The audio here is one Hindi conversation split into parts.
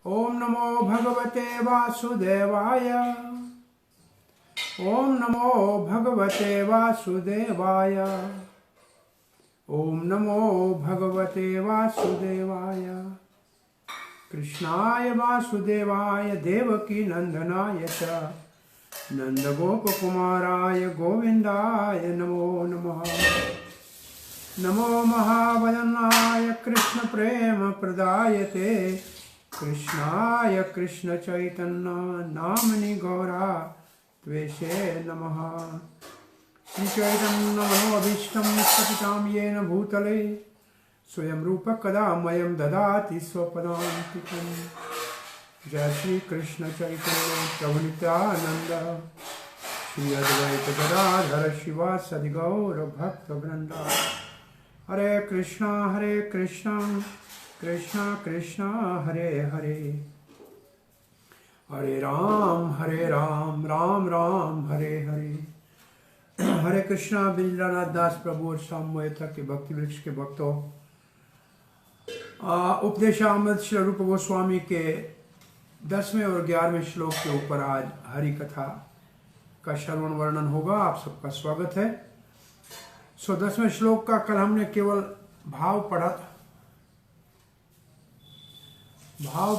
ओम नमो भगवते वासुदेवाय। ओम नमो भगवते वासुदेवाय। ओम नमो भगवते वासुदेवाय। कृष्णाय वासुदेवाय देवकी नंदनाय च नंदगोपकुमाराय गोविंदाय नमो नमः। नमो महावदनाय कृष्ण प्रेम प्रदायते कृष्णाय कृष्ण चैतन्य नामनि गौरा त्वेषे नमः। श्री चैतन्य मनोभीष्टं स्थापितं येन भूतले स्वयं रूप कदा मह्यं ददाति स्वपदान्तिकं। जय श्री कृष्ण चैतन्य प्रभु नित्यानंद श्री अद्वैत गदाधर शिवासादि गौर भक्त वृंदा। हरे कृष्णा कृष्णा कृष्णा हरे हरे, हरे राम राम राम हरे हरे। हरे कृष्णा। बिंद्रानाथ दास प्रभु और सामवेद के भक्ति वृक्ष के भक्तों, उपदेशामृत श्री रूप गोस्वामी के 10वें और 11वें श्लोक के ऊपर आज हरि कथा का श्रवण वर्णन होगा। आप सबका स्वागत है। 10वें श्लोक का कल हमने केवल भाव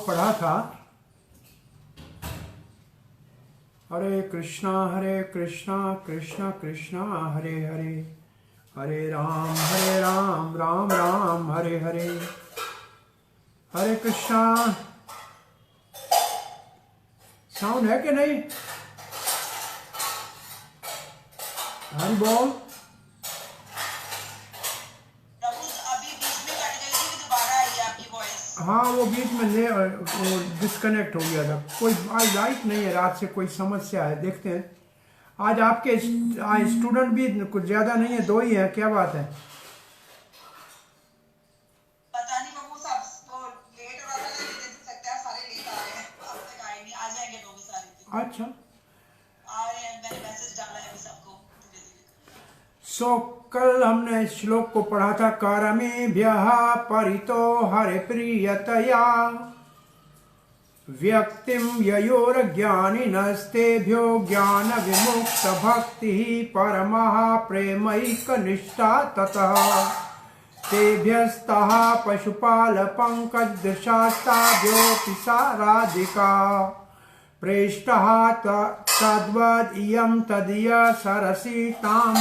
पढ़ा था। हरे कृष्णा कृष्णा कृष्णा हरे हरे, हरे राम राम राम हरे हरे। हरे कृष्णा। साउंड है कि नहीं? हरि बोल। हाँ, वो बीच में डिस्कनेक्ट हो गया था। कोई आज लाइट नहीं है, रात से कोई समस्या है। देखते हैं। आज आपके स्टूडेंट भी कुछ ज्यादा नहीं है, 2 ही है। क्या बात है? पता नहीं बाबू, सब तो लेट हो रहा था, लेकिन सकता है सारे लेट आ रहे हैं। अब तक आए नहीं, आ जाएंगे लोग सारे। अच्छा, आ रहे हैं, मैंने मैसेज डाला है अभी सबको धीरे-धीरे। कल हमने श्लोक को पढ़ा था। करमेभ्यः परितो हरे प्रियतया व्यक्तिं ययोर्ज्ञानिनस्तेभ्यो ज्ञान विमुक्त भक्ति परमः प्रेमैकनिष्ठा ततः तेभ्यस्तः पशुपाल पंकजदशास्ताभ्योऽपि साराधिका प्रेष्ठः तद्वद् इयं तदीय सरसीतां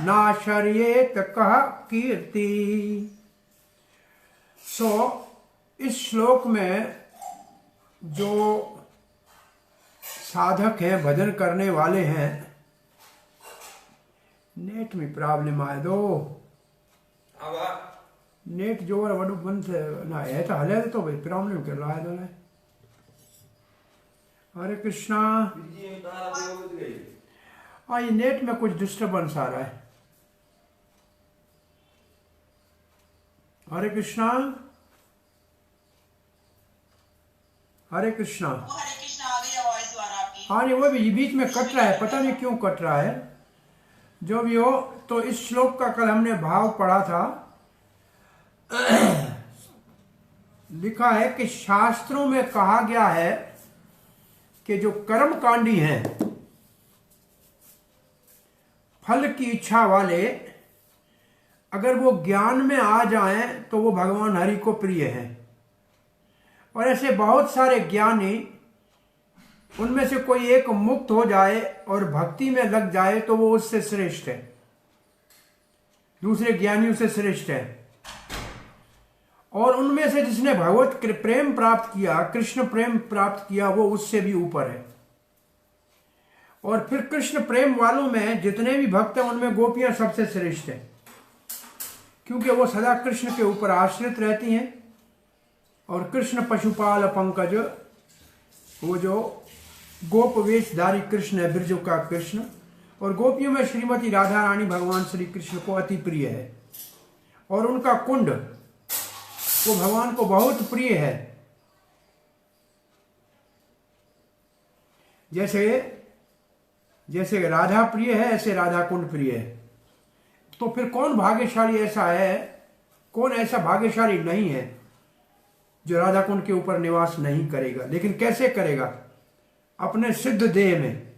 नाशर्येत कह कीर्ति। इस श्लोक में जो साधक हैं, भजन करने वाले हैं, नेट में प्रॉब्लम आए दो। नेट जो है वडू बंद ना है तो हले तो भाई प्रॉब्लम कर रहा है दो। हरे कृष्णा। ये नेट में कुछ डिस्टर्बेंस आ रहा है। हरे कृष्णा। हरे कृष्णा। हरे कृष्णा आ गई वॉइस द्वारा आपकी। हाँ नहीं, वो भी बीच में कट रहा है, पता नहीं क्यों कट रहा है। जो भी हो, तो इस श्लोक का कल हमने भाव पढ़ा था। लिखा है कि शास्त्रों में कहा गया है कि जो कर्मकांडी हैं, फल की इच्छा वाले, अगर वो ज्ञान में आ जाएं तो वो भगवान हरि को प्रिय हैं। और ऐसे बहुत सारे ज्ञानी, उनमें से कोई एक मुक्त हो जाए और भक्ति में लग जाए तो वो उससे श्रेष्ठ है, दूसरे ज्ञानियों से श्रेष्ठ है। और उनमें से जिसने भगवत प्रेम प्राप्त किया, कृष्ण प्रेम प्राप्त किया, वो उससे भी ऊपर है। और फिर कृष्ण प्रेम वालों में जितने भी भक्त हैं, उनमें गोपियां सबसे श्रेष्ठ है, क्योंकि वो सदा कृष्ण के ऊपर आश्रित रहती हैं। और कृष्ण पशुपाल पंकज, वो जो गोप वेशधारी कृष्ण है, ब्रज का कृष्ण। और गोपियों में श्रीमती राधा रानी भगवान श्री कृष्ण को अति प्रिय है। और उनका कुंड वो भगवान को बहुत प्रिय है। जैसे राधा प्रिय है, ऐसे राधा कुंड प्रिय है। तो फिर कौन भाग्यशाली ऐसा है, कौन ऐसा भाग्यशाली नहीं है जो राधा कुंड के ऊपर निवास नहीं करेगा। लेकिन कैसे करेगा? अपने सिद्ध देह में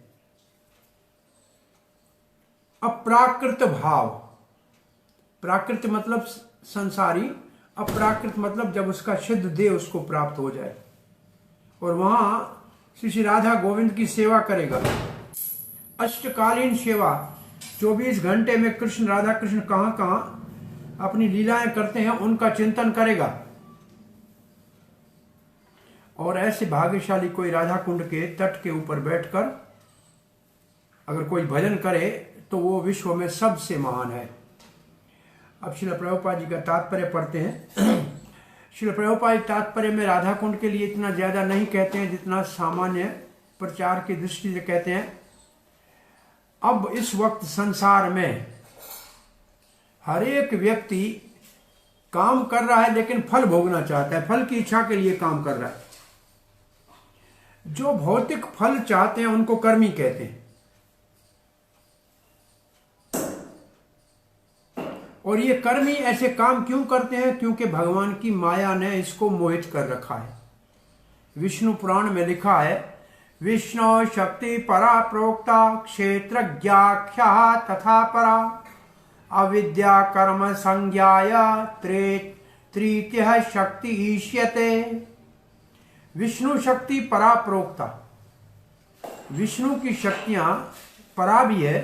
अप्राकृत भाव, प्राकृत मतलब संसारी, अप्राकृत मतलब जब उसका सिद्ध देह उसको प्राप्त हो जाए, और वहां श्री श्री राधा गोविंद की सेवा करेगा। अष्टकालीन सेवा, 24 घंटे में कृष्ण राधा कृष्ण कहां कहां अपनी लीलाएं करते हैं उनका चिंतन करेगा। और ऐसे भाग्यशाली कोई राधा कुंड के तट के ऊपर बैठकर अगर कोई भजन करे तो वो विश्व में सबसे महान है। अब श्रील प्रभुपाद जी का तात्पर्य पढ़ते हैं। श्रील प्रभुपाद जी तात्पर्य में राधा कुंड के लिए इतना ज्यादा नहीं कहते हैं जितना सामान्य प्रचार की दृष्टि से कहते हैं। अब इस वक्त संसार में हर एक व्यक्ति काम कर रहा है लेकिन फल भोगना चाहता है, फल की इच्छा के लिए काम कर रहा है। जो भौतिक फल चाहते हैं उनको कर्मी कहते हैं। और ये कर्मी ऐसे काम क्यों करते हैं? क्योंकि भगवान की माया ने इसको मोहित कर रखा है। विष्णु पुराण में लिखा है, विष्णु शक्ति परा प्रोक्ता क्षेत्रज्ञाख्या तथा परा अविद्या कर्म संज्ञाय तृतीय शक्ति ईष्यते। विष्णु शक्ति परा प्रोक्ता, विष्णु की शक्तियां परा भी है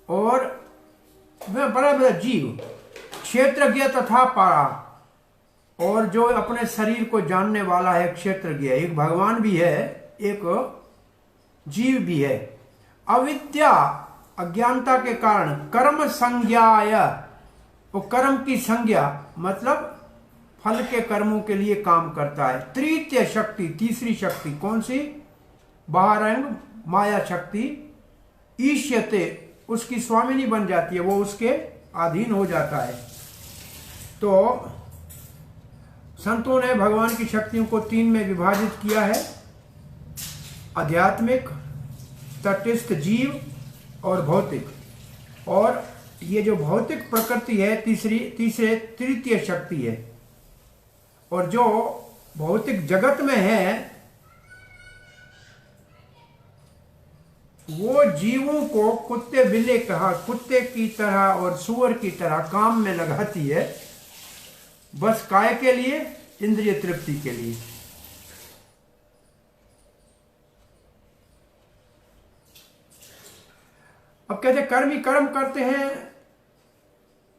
और वह बड़ा जीव, क्षेत्रज्ञ तथा परा, और जो अपने शरीर को जानने वाला है क्षेत्रज्ञ। एक भगवान भी है, एक जीव भी है। अविद्या अज्ञानता के कारण, कर्म संज्ञाय, वो कर्म की संज्ञा मतलब फल के कर्मों के लिए काम करता है। तृतीय शक्ति, तीसरी शक्ति कौन सी? बाहरंग माया शक्ति। ईष्यते, उसकी स्वामिनी बन जाती है, वो उसके अधीन हो जाता है। तो संतों ने भगवान की शक्तियों को 3 में विभाजित किया है, आध्यात्मिक, तटस्थ जीव और भौतिक। और ये जो भौतिक प्रकृति है तृतीय शक्ति है। और जो भौतिक जगत में है वो जीवों को कुत्ते बिल्ले कहा, कुत्ते की तरह और सूअर की तरह काम में लगाती है, बस काय के लिए? इंद्रिय तृप्ति के लिए। अब कहते कर्मी कर्म करते हैं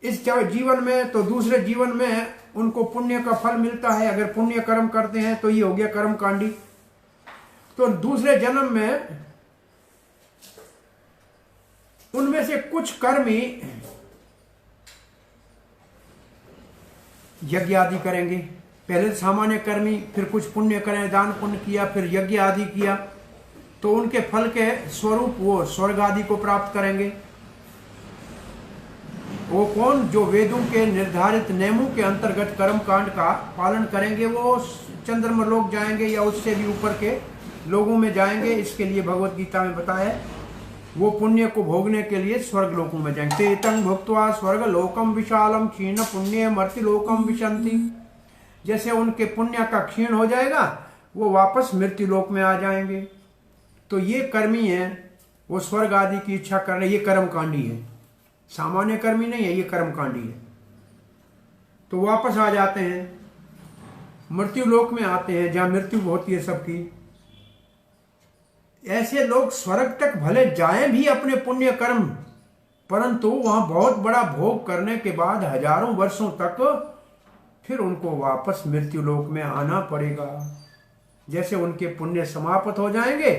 इस जीवन में, तो दूसरे जीवन में उनको पुण्य का फल मिलता है। अगर पुण्य कर्म करते हैं तो ये हो गया कर्म कांडी। तो दूसरे जन्म में उनमें से कुछ कर्मी यज्ञ आदि करेंगे। पहले सामान्य कर्मी, फिर कुछ पुण्य करें, दान पुण्य किया, फिर यज्ञ आदि किया, तो उनके फल के स्वरूप वो स्वर्ग आदि को प्राप्त करेंगे। वो कौन? जो वेदों के निर्धारित नियमों के अंतर्गत कर्म कांड का पालन करेंगे वो चंद्रमा लोक जाएंगे या उससे भी ऊपर के लोगों में जाएंगे। इसके लिए भगवत गीता में बताया है, वो पुण्य को भोगने के लिए स्वर्ग लोकों में जाएंगे। तेतं भुक्त्वा स्वर्ग लोकम विशालम क्षीण पुण्य मर्ति लोकम विशंति। जैसे उनके पुण्य का क्षीण हो जाएगा वो वापस मृत्यु लोक में आ जाएंगे। तो ये कर्मी हैं, वो स्वर्ग आदि की इच्छा कर रहे, ये कर्मकांडी है। सामान्य कर्मी नहीं है, ये कर्मकांडी है। तो वापस आ जाते हैं, मृत्यु लोक में आते हैं जहां मृत्यु होती है सबकी। ऐसे लोग स्वर्ग तक भले जाएं भी अपने पुण्य कर्म, परंतु वहां बहुत बड़ा भोग करने के बाद हजारों वर्षों तक फिर उनको वापस मृत्यु लोक में आना पड़ेगा। जैसे उनके पुण्य समाप्त हो जाएंगे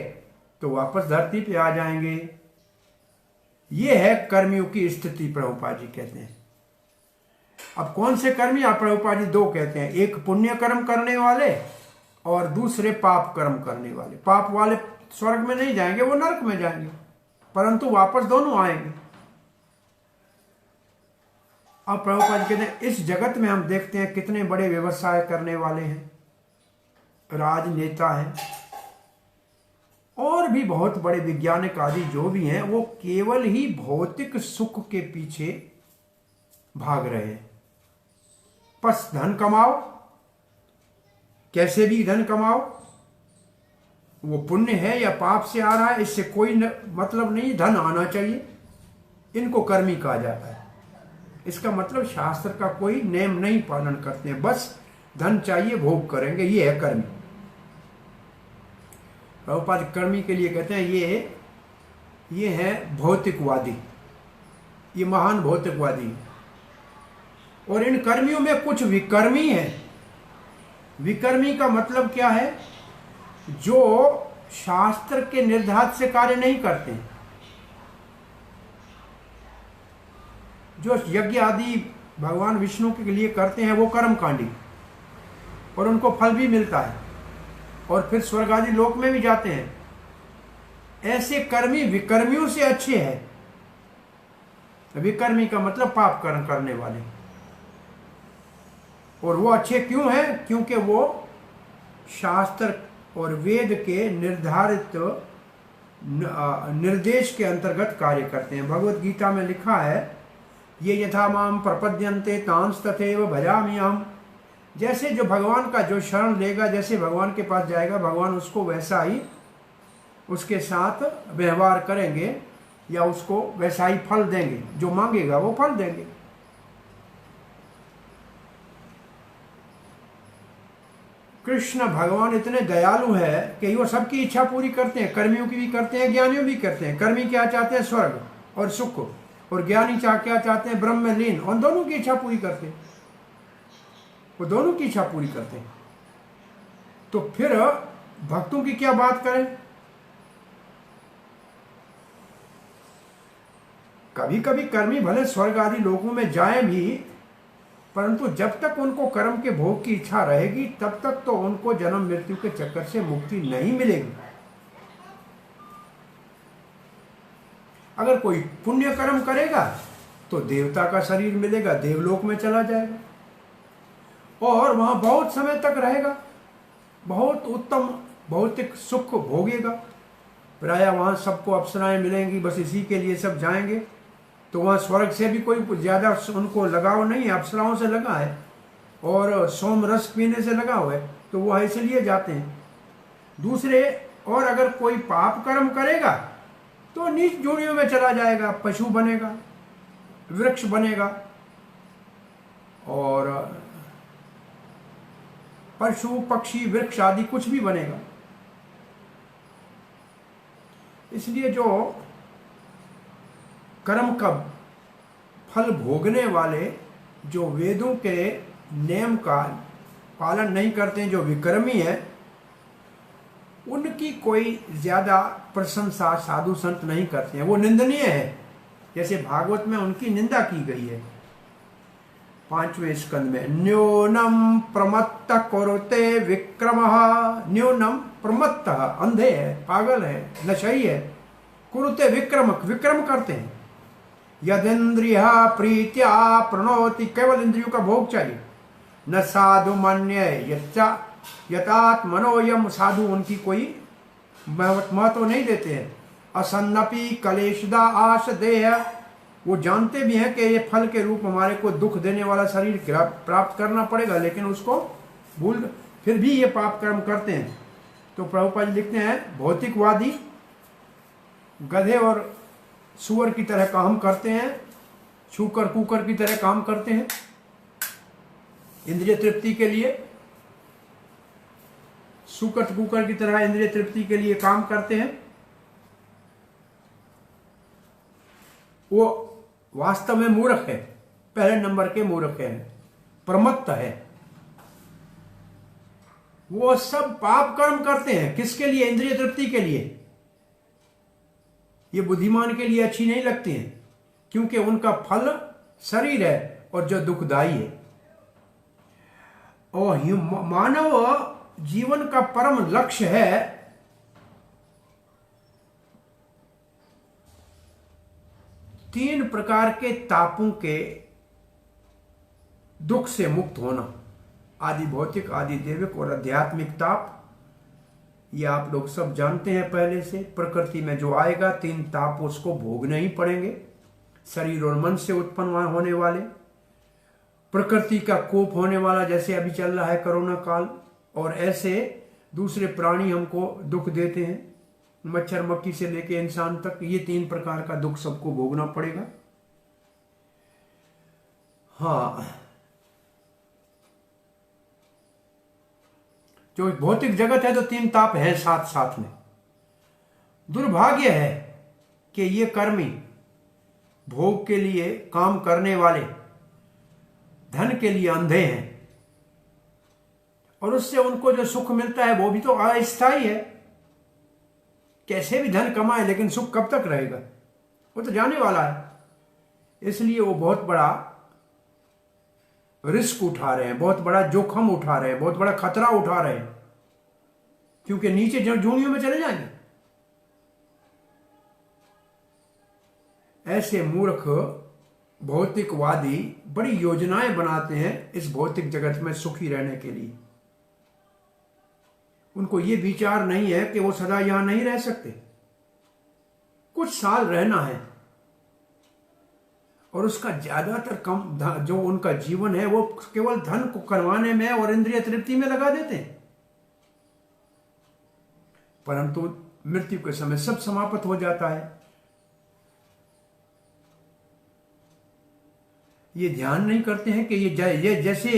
तो वापस धरती पे आ जाएंगे। ये है कर्मियों की स्थिति, प्रभुपाद जी कहते हैं। अब कौन से कर्मी? आप प्रभुपाद जी 2 कहते हैं, एक पुण्य कर्म करने वाले और दूसरे पाप कर्म करने वाले। पाप वाले स्वर्ग में नहीं जाएंगे, वो नरक में जाएंगे, परंतु वापस दोनों आएंगे। अब प्रभुपाद कहते हैं इस जगत में हम देखते हैं कितने बड़े व्यवसाय करने वाले हैं, राजनेता हैं और भी बहुत बड़े वैज्ञानिक आदि जो भी हैं, वो केवल ही भौतिक सुख के पीछे भाग रहे हैं। बस धन कमाओ, कैसे भी धन कमाओ, वो पुण्य है या पाप से आ रहा है इससे कोई मतलब नहीं, धन आना चाहिए, इनको कर्मी कहा जाता है। इसका मतलब शास्त्र का कोई नियम नहीं पालन करते हैं, बस धन चाहिए भोग करेंगे, ये है कर्मी। प्रभुपाद कर्मी के लिए कहते हैं ये है भौतिकवादी, ये महान भौतिकवादी है। और इन कर्मियों में कुछ विकर्मी है। विकर्मी का मतलब क्या है? जो शास्त्र के निर्धारित से कार्य नहीं करते, जो यज्ञ आदि भगवान विष्णु के लिए करते हैं वो कर्मकांडी, और उनको फल भी मिलता है और फिर स्वर्ग आदि लोक में भी जाते हैं। ऐसे कर्मी विकर्मियों से अच्छे हैं। विकर्मी का मतलब पाप कर्म करने वाले। और वो अच्छे क्यों हैं? क्योंकि वो शास्त्र और वेद के निर्धारित निर्देश के अंतर्गत कार्य करते हैं। भगवत गीता में लिखा है, ये यथा माम प्रपद्यन्ते तांस तथैव भजामि अहम्। जैसे जो भगवान का जो शरण लेगा, जैसे भगवान के पास जाएगा, भगवान उसको वैसा ही उसके साथ व्यवहार करेंगे या उसको वैसा ही फल देंगे। जो मांगेगा वो फल देंगे। कृष्ण भगवान इतने दयालु है कि वो सबकी इच्छा पूरी करते हैं, कर्मियों की भी करते हैं, ज्ञानियों भी करते हैं। कर्मी क्या चाहते हैं? स्वर्ग और सुख। और ज्ञानी क्या चाहते हैं? ब्रह्म में लीन। और दोनों की इच्छा पूरी करते हैं, वो दोनों की इच्छा पूरी करते हैं। तो फिर भक्तों की क्या बात करें? कभी कभी कर्मी भले स्वर्ग आदि लोगों में जाएं भी, परंतु जब तक उनको कर्म के भोग की इच्छा रहेगी तब तक तो उनको जन्म मृत्यु के चक्कर से मुक्ति नहीं मिलेगी। अगर कोई पुण्य कर्म करेगा तो देवता का शरीर मिलेगा, देवलोक में चला जाएगा और वहां बहुत समय तक रहेगा, बहुत उत्तम भौतिक सुख भोगेगा। प्रायः वहां सबको अप्सराएं मिलेंगी, बस इसी के लिए सब जाएंगे। तो वहाँ स्वर्ग से भी कोई ज़्यादा उनको लगाव नहीं है, अप्सराओं से लगा है और सोम रस पीने से लगा हुआ है, तो वो इसलिए जाते हैं। दूसरे, और अगर कोई पाप कर्म करेगा तो नीच जोड़ियों में चला जाएगा, पशु बनेगा, वृक्ष बनेगा और पशु पक्षी वृक्ष आदि कुछ भी बनेगा। इसलिए जो कर्म का फल भोगने वाले, जो वेदों के नियम का पालन नहीं करते हैं, जो विकर्मी हैं, उनकी कोई ज्यादा प्रशंसा साधु संत नहीं करते हैं, वो निंदनीय है। जैसे भागवत में उनकी निंदा की गई है 5वें स्कंद में, न्यूनम प्रमत्त कुरुते विक्रमः। न्यूनम प्रमत्त, अंधे है, पागल है, नशई है। कुरुते विक्रमक, विक्रम करते हैं। यदिंद्रिय प्रीत्या प्रणोति, केवल इंद्रियों का भोग चाहिए। न साधु मन्ये यतात्मनोयम, साधु उनकी कोई महत्व नहीं देते हैं। असन्नपि कलेशदा आश देह, वो जानते भी हैं कि ये फल के रूप हमारे को दुख देने वाला शरीर प्राप्त करना पड़ेगा, लेकिन उसको भूल फिर भी ये पाप कर्म करते हैं। तो प्रभुपाद जी लिखते हैं, भौतिकवादी गधे और सुअर की तरह काम करते हैं, छूकर कुकर की तरह काम करते हैं इंद्रिय तृप्ति के लिए। सुकर कुकर की तरह इंद्रिय तृप्ति के लिए काम करते हैं। वो वास्तव में मूर्ख है, पहले नंबर के मूर्ख है, प्रमत्त है। वो सब पाप कर्म करते हैं, किसके लिए? इंद्रिय तृप्ति के लिए। ये बुद्धिमान के लिए अच्छी नहीं लगती हैं, क्योंकि उनका फल शरीर है और जो दुखदाई है। और मानव जीवन का परम लक्ष्य है तीन प्रकार के तापों के दुख से मुक्त होना, आदि भौतिक, आदि दैविक और आध्यात्मिक ताप। ये आप लोग सब जानते हैं पहले से। प्रकृति में जो आएगा, तीन ताप उसको भोगने ही पड़ेंगे, शरीर और मन से उत्पन्न होने वाले। प्रकृति का कोप होने वाला, जैसे अभी चल रहा है कोरोना काल, और ऐसे दूसरे प्राणी हमको दुख देते हैं, मच्छर मक्खी से लेके इंसान तक, ये 3 प्रकार का दुख सबको भोगना पड़ेगा। हाँ, जो भौतिक जगत है तो 3 ताप है साथ साथ में। दुर्भाग्य है कि ये कर्मी भोग के लिए काम करने वाले धन के लिए अंधे हैं, और उससे उनको जो सुख मिलता है वो भी तो अस्थायी है। कैसे भी धन कमाए लेकिन सुख कब तक रहेगा, वो तो जाने वाला है। इसलिए वो बहुत बड़ा रिस्क उठा रहे हैं, बहुत बड़ा जोखम उठा रहे हैं, बहुत बड़ा खतरा उठा रहे हैं, क्योंकि नीचे जो जूनियों में चले जाएंगे। ऐसे मूर्ख भौतिकवादी बड़ी योजनाएं बनाते हैं इस भौतिक जगत में सुखी रहने के लिए। उनको ये विचार नहीं है कि वो सदा यहां नहीं रह सकते, कुछ साल रहना है, और उसका ज्यादातर कम जो उनका जीवन है वो केवल धन को कमाने में और इंद्रिय तृप्ति में लगा देते हैं। परंतु मृत्यु के समय सब समाप्त हो जाता है। ये ध्यान नहीं करते हैं कि ये जैसे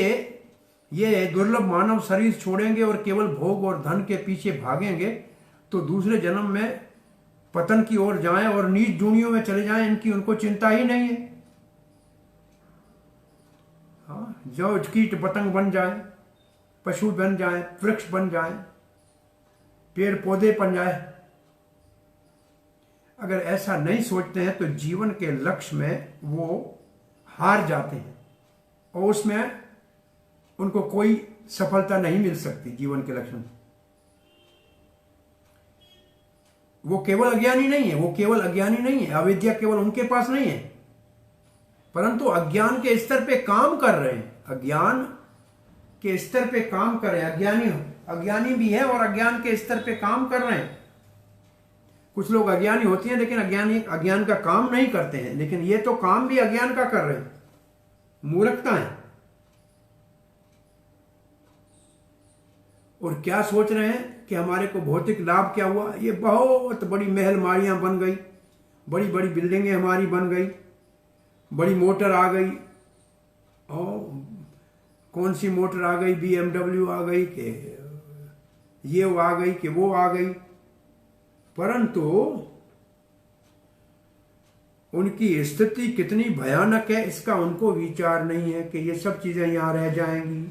ये दुर्लभ मानव शरीर छोड़ेंगे और केवल भोग और धन के पीछे भागेंगे तो दूसरे जन्म में पतन की ओर जाएं और नीच जूनियों में चले जाएं, इनकी उनको चिंता ही नहीं है। हाँ, जो कीट पतंग बन जाए, पशु बन जाए, वृक्ष बन जाए, पेड़ पौधे बन जाए। अगर ऐसा नहीं सोचते हैं तो जीवन के लक्ष्य में वो हार जाते हैं और उसमें उनको कोई सफलता नहीं मिल सकती। जीवन के लक्ष्य में वो केवल अज्ञानी नहीं है, वो केवल अज्ञानी नहीं है, अविद्या केवल उनके पास नहीं है, परंतु अज्ञान के स्तर पे काम कर रहे हैं, अज्ञान के स्तर पे काम कर रहे हैं। अज्ञानी भी है और अज्ञान के स्तर पे काम कर रहे हैं। कुछ लोग अज्ञानी होते हैं लेकिन अज्ञान का काम नहीं करते हैं, लेकिन ये तो काम भी अज्ञान का कर रहे हैं। मूर्खता है। और क्या सोच रहे हैं कि हमारे को भौतिक लाभ क्या हुआ, ये बहुत बड़ी महल माड़ियां बन गई, बड़ी बड़ी बिल्डिंगें हमारी बन गई, बड़ी मोटर आ गई, और कौन सी मोटर आ गई, BMW आ गई कि ये आ गई कि वो आ गई, परंतु उनकी स्थिति कितनी भयानक है इसका उनको विचार नहीं है कि ये सब चीजें यहां रह जाएंगी।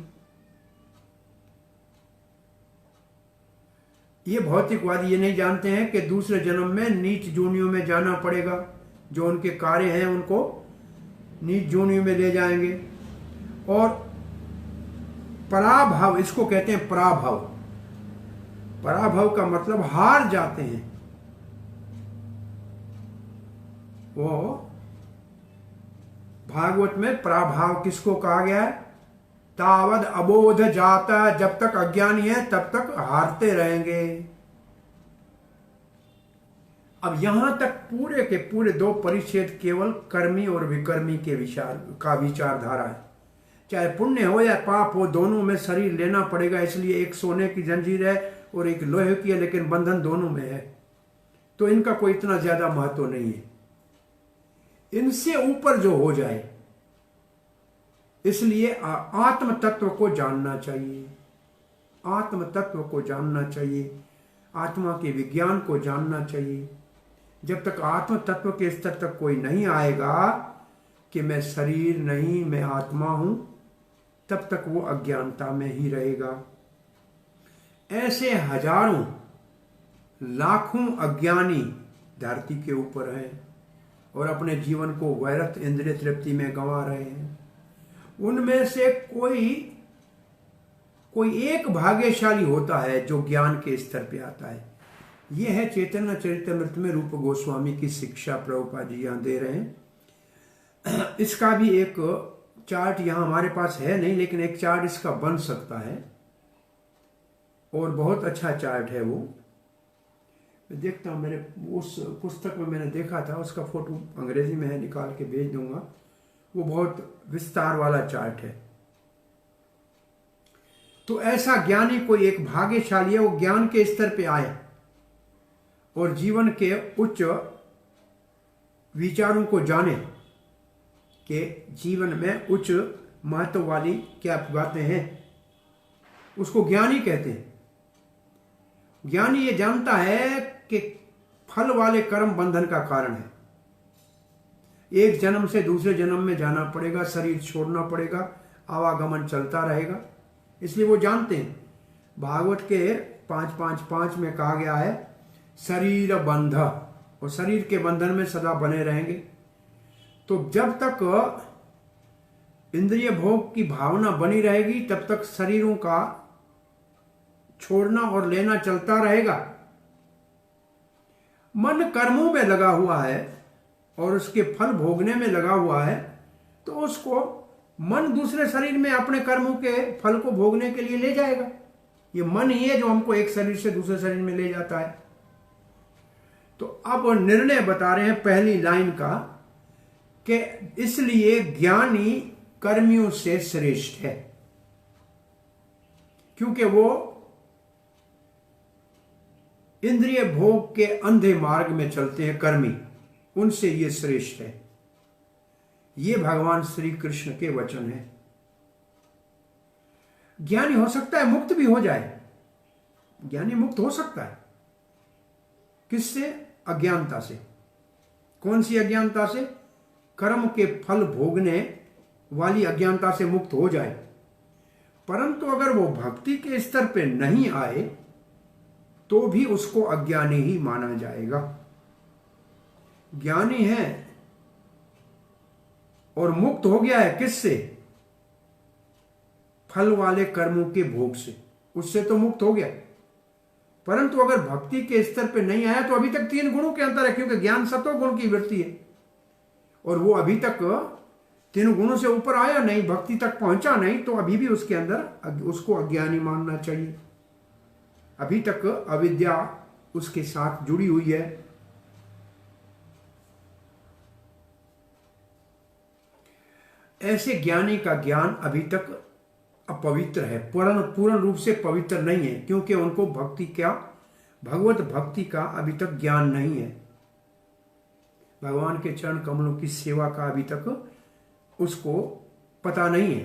ये भौतिकवादी ये नहीं जानते हैं कि दूसरे जन्म में नीच जूनियों में जाना पड़ेगा, जो उनके कार्य हैं उनको नीच जूनियों में ले जाएंगे। और पराभव, इसको कहते हैं पराभव। पराभव का मतलब हार जाते हैं। वो भागवत में पराभव किसको कहा गया है, तावद अबोध जाता, जब तक अज्ञानी है तब तक हारते रहेंगे। अब यहां तक पूरे के पूरे 2 परिच्छेद केवल कर्मी और विकर्मी के विचारधारा है। चाहे पुण्य हो या पाप हो, दोनों में शरीर लेना पड़ेगा। इसलिए एक सोने की जंजीर है और एक लोहे की है, लेकिन बंधन दोनों में है, तो इनका कोई इतना ज्यादा महत्व नहीं है। इनसे ऊपर जो हो जाए, इसलिए आत्म तत्व को जानना चाहिए, आत्म तत्व को जानना चाहिए, आत्मा के विज्ञान को जानना चाहिए। जब तक आत्म तत्व के स्तर तक कोई नहीं आएगा कि मैं शरीर नहीं मैं आत्मा हूं, तब तक वो अज्ञानता में ही रहेगा। ऐसे हजारों लाखों अज्ञानी धरती के ऊपर हैं और अपने जीवन को व्यर्थ इंद्रिय तृप्ति में गंवा रहे हैं। उनमें से कोई एक भाग्यशाली होता है जो ज्ञान के स्तर पे आता है। यह है चैतन्य चरितमृत में रूप गोस्वामी की शिक्षा प्रभुपाद जी यहां दे रहे हैं। इसका भी एक चार्ट यहां हमारे पास है नहीं, लेकिन एक चार्ट इसका बन सकता है और बहुत अच्छा चार्ट है। वो मैं देखता हूं, मेरे उस पुस्तक में मैंने देखा था, उसका फोटो अंग्रेजी में है, निकाल के भेज दूंगा। वो बहुत विस्तार वाला चार्ट है। तो ऐसा ज्ञानी कोई एक भाग्यशाली है, वो ज्ञान के स्तर पे आए और जीवन के उच्च विचारों को जाने कि जीवन में उच्च महत्व वाली क्या बातें हैं, उसको ज्ञानी कहते हैं। ज्ञानी ये जानता है कि फल वाले कर्म बंधन का कारण है, एक जन्म से दूसरे जन्म में जाना पड़ेगा, शरीर छोड़ना पड़ेगा, आवागमन चलता रहेगा। इसलिए वो जानते हैं। भागवत के 5:5:5 में कहा गया है शरीर बंध, और शरीर के बंधन में सदा बने रहेंगे। तो जब तक इंद्रिय भोग की भावना बनी रहेगी तब तक शरीरों का छोड़ना और लेना चलता रहेगा। मन कर्मों में लगा हुआ है और उसके फल भोगने में लगा हुआ है, तो उसको मन दूसरे शरीर में अपने कर्मों के फल को भोगने के लिए ले जाएगा। ये मन ही है जो हमको एक शरीर से दूसरे शरीर में ले जाता है। तो अब निर्णय बता रहे हैं पहली लाइन का कि इसलिए ज्ञानी कर्मियों से श्रेष्ठ है, क्योंकि वो इंद्रिय भोग के अंधे मार्ग में चलते हैं। कर्मी उनसे ये श्रेष्ठ है। ये भगवान श्री कृष्ण के वचन है। ज्ञानी हो सकता है मुक्त भी हो जाए, ज्ञानी मुक्त हो सकता है। किससे? अज्ञानता से। कौन सी अज्ञानता से? कर्म के फल भोगने वाली अज्ञानता से मुक्त हो जाए। परंतु अगर वो भक्ति के स्तर पे नहीं आए तो भी उसको अज्ञानी ही माना जाएगा। ज्ञानी है और मुक्त हो गया है किससे? फल वाले कर्मों के भोग से, उससे तो मुक्त हो गया। परंतु अगर भक्ति के स्तर पे नहीं आया तो अभी तक 3 गुणों के अंतर है, क्योंकि ज्ञान सत्व गुण की वृत्ति है और वो अभी तक 3 गुणों से ऊपर आया नहीं, भक्ति तक पहुंचा नहीं, तो अभी भी उसके अंदर उसको अज्ञानी मानना चाहिए। अभी तक अविद्या उसके साथ जुड़ी हुई है। ऐसे ज्ञानी का ज्ञान अभी तक अपवित्र है, पूर्ण रूप से पवित्र नहीं है, क्योंकि उनको भक्ति भगवत भक्ति का अभी तक ज्ञान नहीं है। भगवान के चरण कमलों की सेवा का अभी तक उसको पता नहीं है।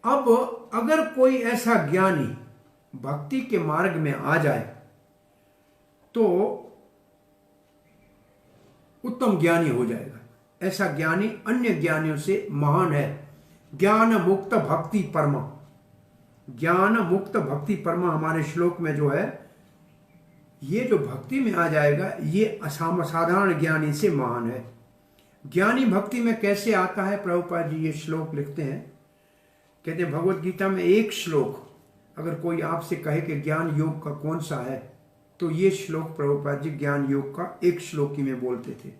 अब अगर कोई ऐसा ज्ञानी भक्ति के मार्ग में आ जाए तो उत्तम ज्ञानी हो जाएगा। ऐसा ज्ञानी अन्य ज्ञानियों से महान है। ज्ञान मुक्त भक्ति परमा, ज्ञान मुक्त भक्ति परमा हमारे श्लोक में जो है, ये जो भक्ति में आ जाएगा ये असाधारण ज्ञानी से महान है। ज्ञानी भक्ति में कैसे आता है? प्रभुपाद जी ये श्लोक लिखते हैं, कहते हैं भगवत गीता में एक श्लोक अगर कोई आपसे कहे कि ज्ञान योग का कौन सा है, तो ये श्लोक प्रभुपाद जी ज्ञान योग का एक श्लोक ही में बोलते थे।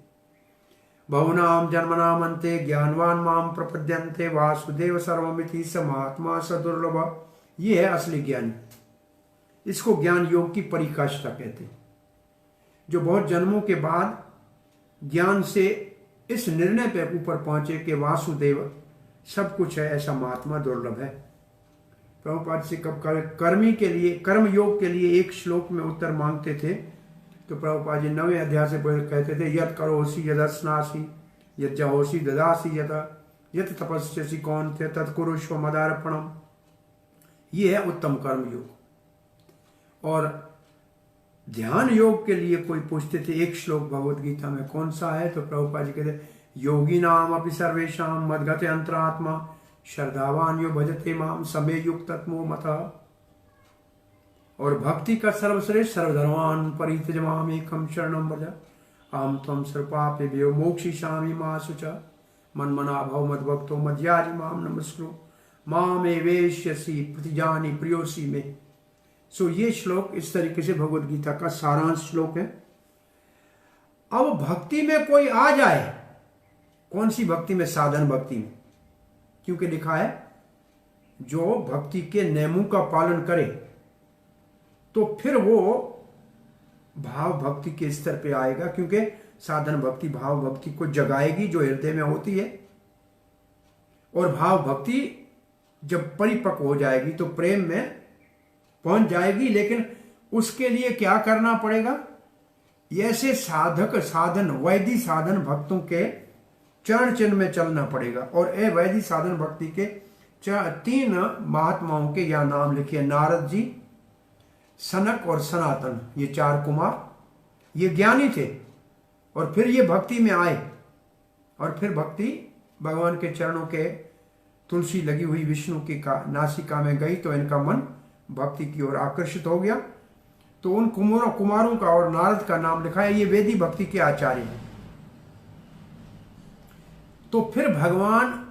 बहुनाम जन्मनाम अन्ते ज्ञानवान माम प्रपद्यन्ते वासुदेव सर्वमिति स महात्मा स दुर्लभ। ये है असली ज्ञानी। इसको ज्ञान योग की परिकाष्ठा कहते हैं, जो बहुत जन्मों के बाद ज्ञान से इस निर्णय पे ऊपर पहुंचे कि वासुदेव सब कुछ है, ऐसा महात्मा दुर्लभ है। प्रभुपाद से कब कर्मी के लिए, कर्म योग के लिए एक श्लोक में उत्तर मांगते थे तो प्रभुपाद जी 9वें अध्याय से कहते थे यत् करोसि यदस्नासि यत् जहोसि ददासि यत् तपस्यसि कौन्ते तत्कुरुष्व मदार्पणम। ये है उत्तम कर्म योग। और ध्यान योग के लिए कोई पूछते थे एक श्लोक भगवत गीता में कौन सा है, तो प्रभुपाद जी कहते योगी नाम अपि सर्वेषां मद्गते अंतरात्मा श्रद्धावान यो भजते माम समे युक्तत्मो मतः। और भक्ति का सर्वश्रेष्ठ सर्वधर्मान परित्यजमाम एकम शरणम व्रज अहम त्वं सर्वपापेभ्यो मोक्षयिष्यामि मा शुचः मन्मना भव मद्भक्तो मद्याजी माम नमस्कुरु मामेवेश्यसि प्रतिजानि प्रियोसि मे। सो ये श्लोक इस तरीके से भगवत गीता का सारांश श्लोक है। अब भक्ति में कोई आ जाए, कौन सी भक्ति में? साधन भक्ति में, क्योंकि लिखा है जो भक्ति के नियमों का पालन करे तो फिर वो भाव भक्ति के स्तर पे आएगा, क्योंकि साधन भक्ति भाव भक्ति को जगाएगी जो हृदय में होती है। और भाव भक्ति जब परिपक्व हो जाएगी तो प्रेम में पहुंच जाएगी। लेकिन उसके लिए क्या करना पड़ेगा? ऐसे साधन वैदिक साधन भक्तों के चरण चिन्ह में चलना पड़ेगा। और वैदिक साधन भक्ति के 3 महात्माओं के यह नाम लिखिए, नारद जी, सनक और सनातन। ये 4 कुमार, ये ज्ञानी थे और फिर ये भक्ति में आए और फिर भक्ति भगवान के चरणों के तुलसी लगी हुई विष्णु की नासिका में गई तो इनका मन भक्ति की ओर आकर्षित हो गया। तो उन कुमारों का और नारद का नाम लिखा है, ये वेदी भक्ति के आचार्य हैं। तो फिर भगवान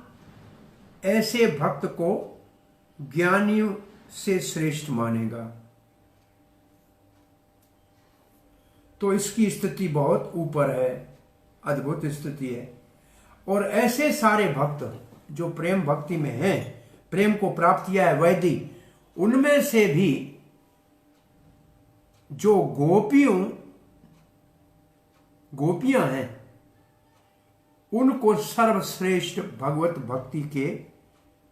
ऐसे भक्त को ज्ञानियों से श्रेष्ठ मानेगा। तो इसकी स्थिति बहुत ऊपर है, अद्भुत स्थिति है। और ऐसे सारे भक्त जो प्रेम भक्ति में हैं, प्रेम को प्राप्त किया है वैदिक, उनमें से भी जो गोपियां हैं, उनको सर्वश्रेष्ठ भगवत भक्ति के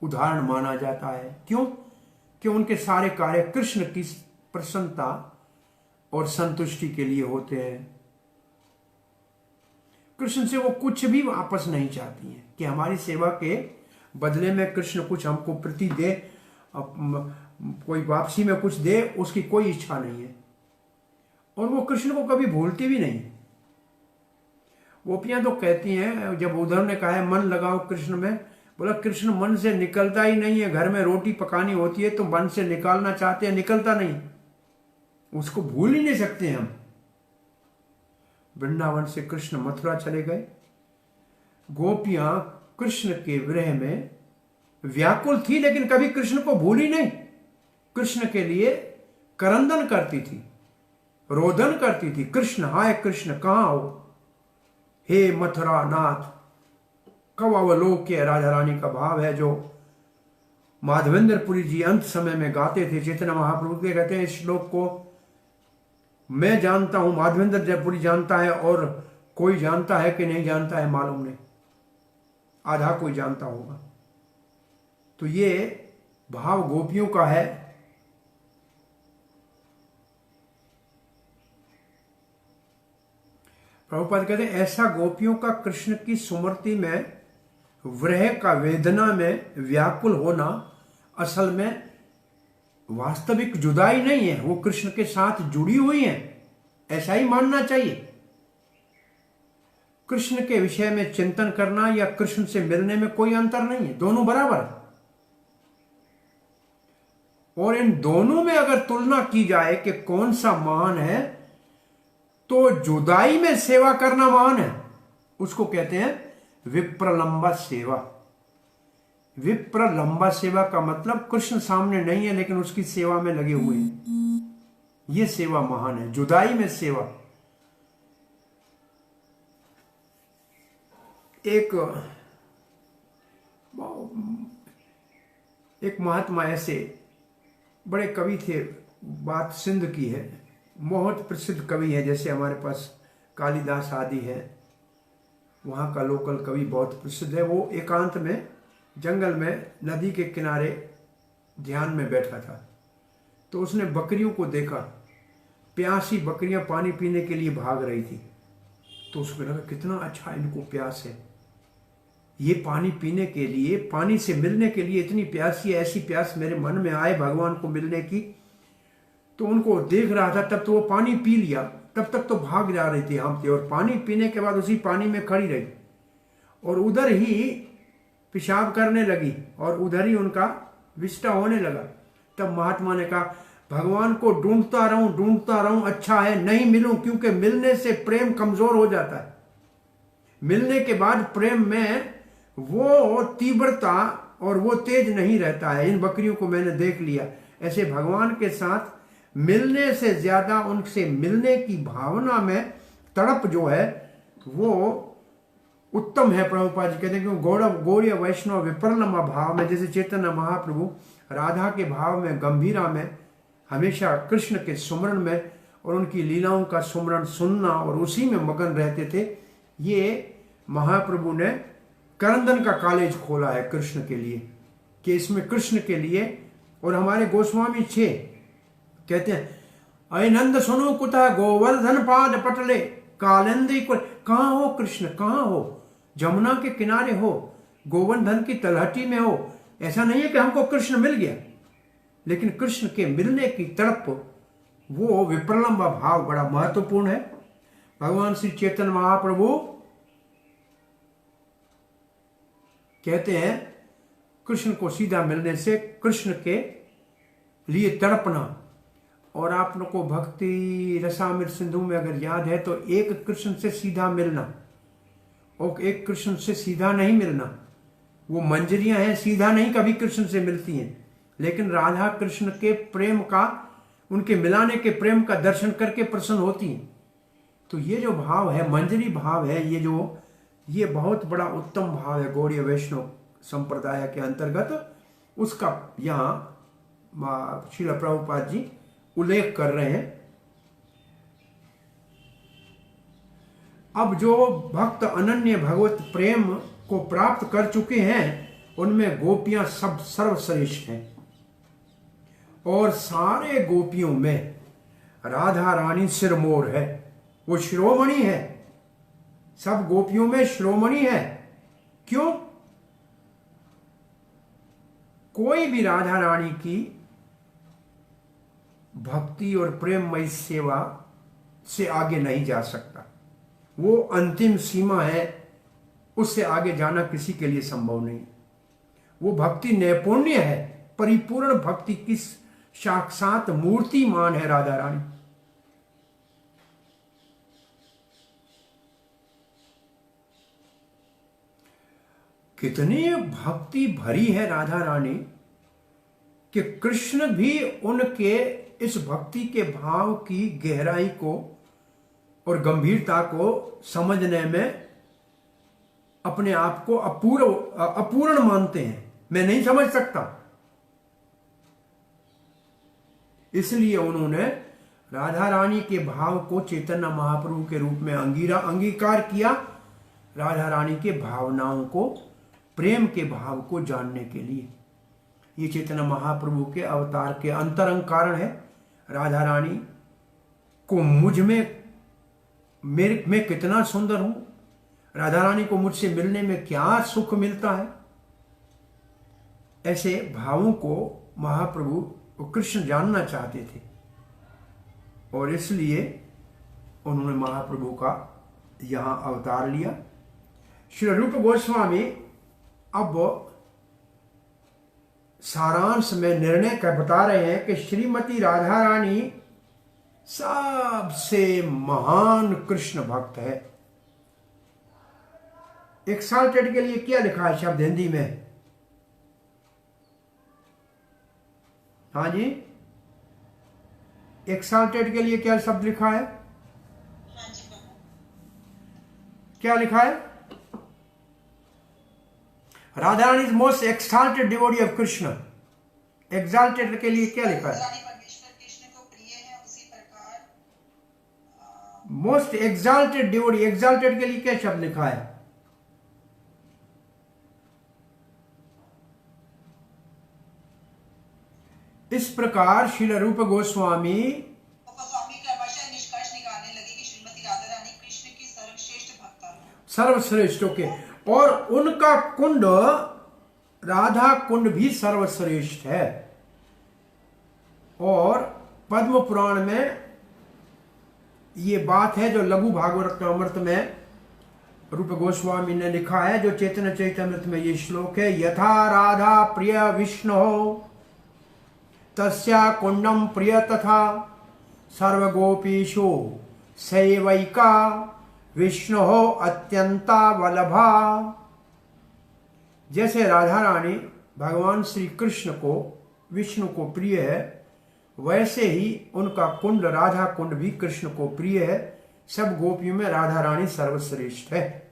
उदाहरण माना जाता है। क्यों? कि उनके सारे कार्य कृष्ण की प्रसन्नता और संतुष्टि के लिए होते हैं। कृष्ण से वो कुछ भी वापस नहीं चाहती हैं कि हमारी सेवा के बदले में कृष्ण कुछ हमको प्रति दे, कोई वापसी में कुछ दे, उसकी कोई इच्छा नहीं है। और वो कृष्ण को कभी भूलती भी नहीं। गोपियां तो कहती हैं, जब उद्धव ने कहा है मन लगाओ कृष्ण में, बोला कृष्ण मन से निकलता ही नहीं है। घर में रोटी पकानी होती है तो मन से निकालना चाहते हैं, निकलता नहीं, उसको भूल ही नहीं सकते हम। वृंदावन से कृष्ण मथुरा चले गए, गोपियां कृष्ण के विरह में व्याकुल थी, लेकिन कभी कृष्ण को भूली नहीं। कृष्ण के लिए करंदन करती थी, रोदन करती थी, कृष्ण हाय कृष्ण कहां हो, हे मथुरा नाथ कब अवलोक्य। राधा रानी का भाव है जो माधवेंद्रपुरी जी अंत समय में गाते थे। चैतन्य महाप्रभु के कहते हैं इस श्लोक को मैं जानता हूं, माधवेंद्र जयपुरी जानता है, और कोई जानता है कि नहीं जानता है मालूम नहीं, आधा कोई जानता होगा। तो ये भाव गोपियों का है। प्रभुपाद कहते हैं ऐसा गोपियों का कृष्ण की सुमृति में विरह का वेदना में व्याकुल होना असल में वास्तविक जुदाई नहीं है, वो कृष्ण के साथ जुड़ी हुई है, ऐसा ही मानना चाहिए। कृष्ण के विषय में चिंतन करना या कृष्ण से मिलने में कोई अंतर नहीं है, दोनों बराबर है। और इन दोनों में अगर तुलना की जाए कि कौन सा महान है, तो जुदाई में सेवा करना महान है। उसको कहते हैं विप्रलंबा सेवा। विप्रलंबा सेवा का मतलब कृष्ण सामने नहीं है लेकिन उसकी सेवा में लगे हुए हैं, ये सेवा महान है। जुदाई में सेवा। एक महात्मा ऐसे बड़े कवि थे, बात सिंध की है, बहुत प्रसिद्ध कवि है, जैसे हमारे पास कालिदास आदि है, वहाँ का लोकल कवि बहुत प्रसिद्ध है। वो एकांत में जंगल में नदी के किनारे ध्यान में बैठा था, तो उसने बकरियों को देखा, प्यासी बकरियां पानी पीने के लिए भाग रही थी। तो उसको लगा कितना अच्छा इनको प्यास है, ये पानी पीने के लिए, पानी से मिलने के लिए इतनी प्यासी, ऐसी प्यास मेरे मन में आए भगवान को मिलने की। तो उनको देख रहा था, तब तो वो पानी पी लिया, तब तक तो भाग जा रही थी हम थे, और पानी पीने के बाद उसी पानी में खड़ी रही और उधर ही पेशाब करने लगी और उधर ही उनका विष्टा होने लगा। तब महात्मा ने कहा भगवान को ढूंढता रहूं, अच्छा है नहीं मिलूं, क्योंकि मिलने से प्रेम कमजोर हो जाता है। मिलने के बाद प्रेम में वो तीव्रता और वो तेज नहीं रहता है। इन बकरियों को मैंने देख लिया, ऐसे भगवान के साथ मिलने से ज्यादा उनसे मिलने की भावना में तड़प जो है वो उत्तम है। प्रभुपाद जी कहते हैं कि गौड़ीय वैष्णव विप्रलम्ब भाव में, जैसे चैतन्य महाप्रभु राधा के भाव में, गंभीरा में, हमेशा कृष्ण के सुमरण में और उनकी लीलाओं का सुमरण सुनना और उसी में मगन रहते थे। ये महाप्रभु ने करंदन का कॉलेज खोला है कृष्ण के लिए, कि इसमें कृष्ण के लिए। और हमारे गोस्वामी 6 कहते हैं, अय नंद सुनो कुतः गोवर्धन पाद पटले कालिंदी को। कहाँ हो कृष्ण, कहाँ हो? जमुना के किनारे हो, गोवर्धन की तलहटी में हो। ऐसा नहीं है कि हमको कृष्ण मिल गया, लेकिन कृष्ण के मिलने की तड़प, वो विप्रलंब भाव बड़ा महत्वपूर्ण है। भगवान श्री चैतन्य महाप्रभु कहते हैं कृष्ण को सीधा मिलने से कृष्ण के लिए तड़पना। और आप लोग को भक्ति रसामृत सिंधु में अगर याद है तो एक कृष्ण से सीधा मिलना और एक कृष्ण से सीधा नहीं मिलना, वो मंजरियां हैं, सीधा नहीं कभी कृष्ण से मिलती हैं, लेकिन राधा कृष्ण के प्रेम का, उनके मिलाने के प्रेम का दर्शन करके प्रसन्न होती हैं। तो ये जो भाव है, मंजरी भाव है, ये बहुत बड़ा उत्तम भाव है गौड़ीय वैष्णव संप्रदाय के अंतर्गत। उसका यहाँ श्रील प्रभुपाद जी उल्लेख कर रहे हैं। अब जो भक्त अनन्य भगवत प्रेम को प्राप्त कर चुके हैं, उनमें गोपियां सब सर्वश्रेष्ठ हैं। और सारे गोपियों में राधा रानी सिरमौर है, वो शिरोमणि है। सब गोपियों में शिरोमणि है। क्यों? कोई भी राधा रानी की भक्ति और प्रेममयी सेवा से आगे नहीं जा सकता। वो अंतिम सीमा है, उससे आगे जाना किसी के लिए संभव नहीं। वो भक्ति नैपुण्य है, परिपूर्ण भक्ति की साक्षात मूर्तिमान है राधा रानी। कितनी भक्ति भरी है राधा रानी कि कृष्ण भी उनके इस भक्ति के भाव की गहराई को और गंभीरता को समझने में अपने आप को अपूर्ण मानते हैं। मैं नहीं समझ सकता। इसलिए उन्होंने राधा रानी के भाव को चैतन्य महाप्रभु के रूप में अंगीकार किया, राधा रानी के भावनाओं को, प्रेम के भाव को जानने के लिए। ये चैतन्य महाप्रभु के अवतार के अंतरंग कारण है। राधा रानी को मुझ में, मैं कितना सुंदर हूं, राधा रानी को मुझसे मिलने में क्या सुख मिलता है, ऐसे भावों को महाप्रभु कृष्ण जानना चाहते थे। और इसलिए उन्होंने महाप्रभु का यहां अवतार लिया। श्री रूप गोस्वामी अब सारांश में निर्णय कर बता रहे हैं कि श्रीमती राधा रानी सबसे महान कृष्ण भक्त है। एक्साल्टेड के लिए क्या लिखा है शब्द हिंदी में? हाँ जी, एक्साल्टेड के लिए क्या शब्द लिखा है? क्या लिखा है? Radha Rani is most exalted devotee of Krishna. Exalted के लिए क्या लिखा है? मोस्ट एक्साल्टेड डिवोटी, एक्साल्टेड के लिए क्या शब्द लिखा है? इस प्रकार श्रील रूप गोस्वामी निष्कर्ष निकालने लगे कि श्रीमती राधा रानी कृष्ण की सर्वश्रेष्ठ भक्त है। सर्वश्रेष्ठ, ओके। और उनका कुंड, राधा कुंड भी सर्वश्रेष्ठ है। और पद्म पुराण में ये बात है जो लघु भागवत अमृत में रूप गोस्वामी ने लिखा है, जो चैतन्य चैतन्यमृत में ये श्लोक है, यथा राधा प्रिय विष्णु तस्या कुंडम प्रिय तथा सर्वगोपीषु सैवैका विष्णु अत्यंता वल्लभा। जैसे राधा रानी भगवान श्री कृष्ण को, विष्णु को प्रिय है, वैसे ही उनका कुंड राधा कुंड भी कृष्ण को प्रिय है। सब गोपियों में राधा रानी सर्वश्रेष्ठ है।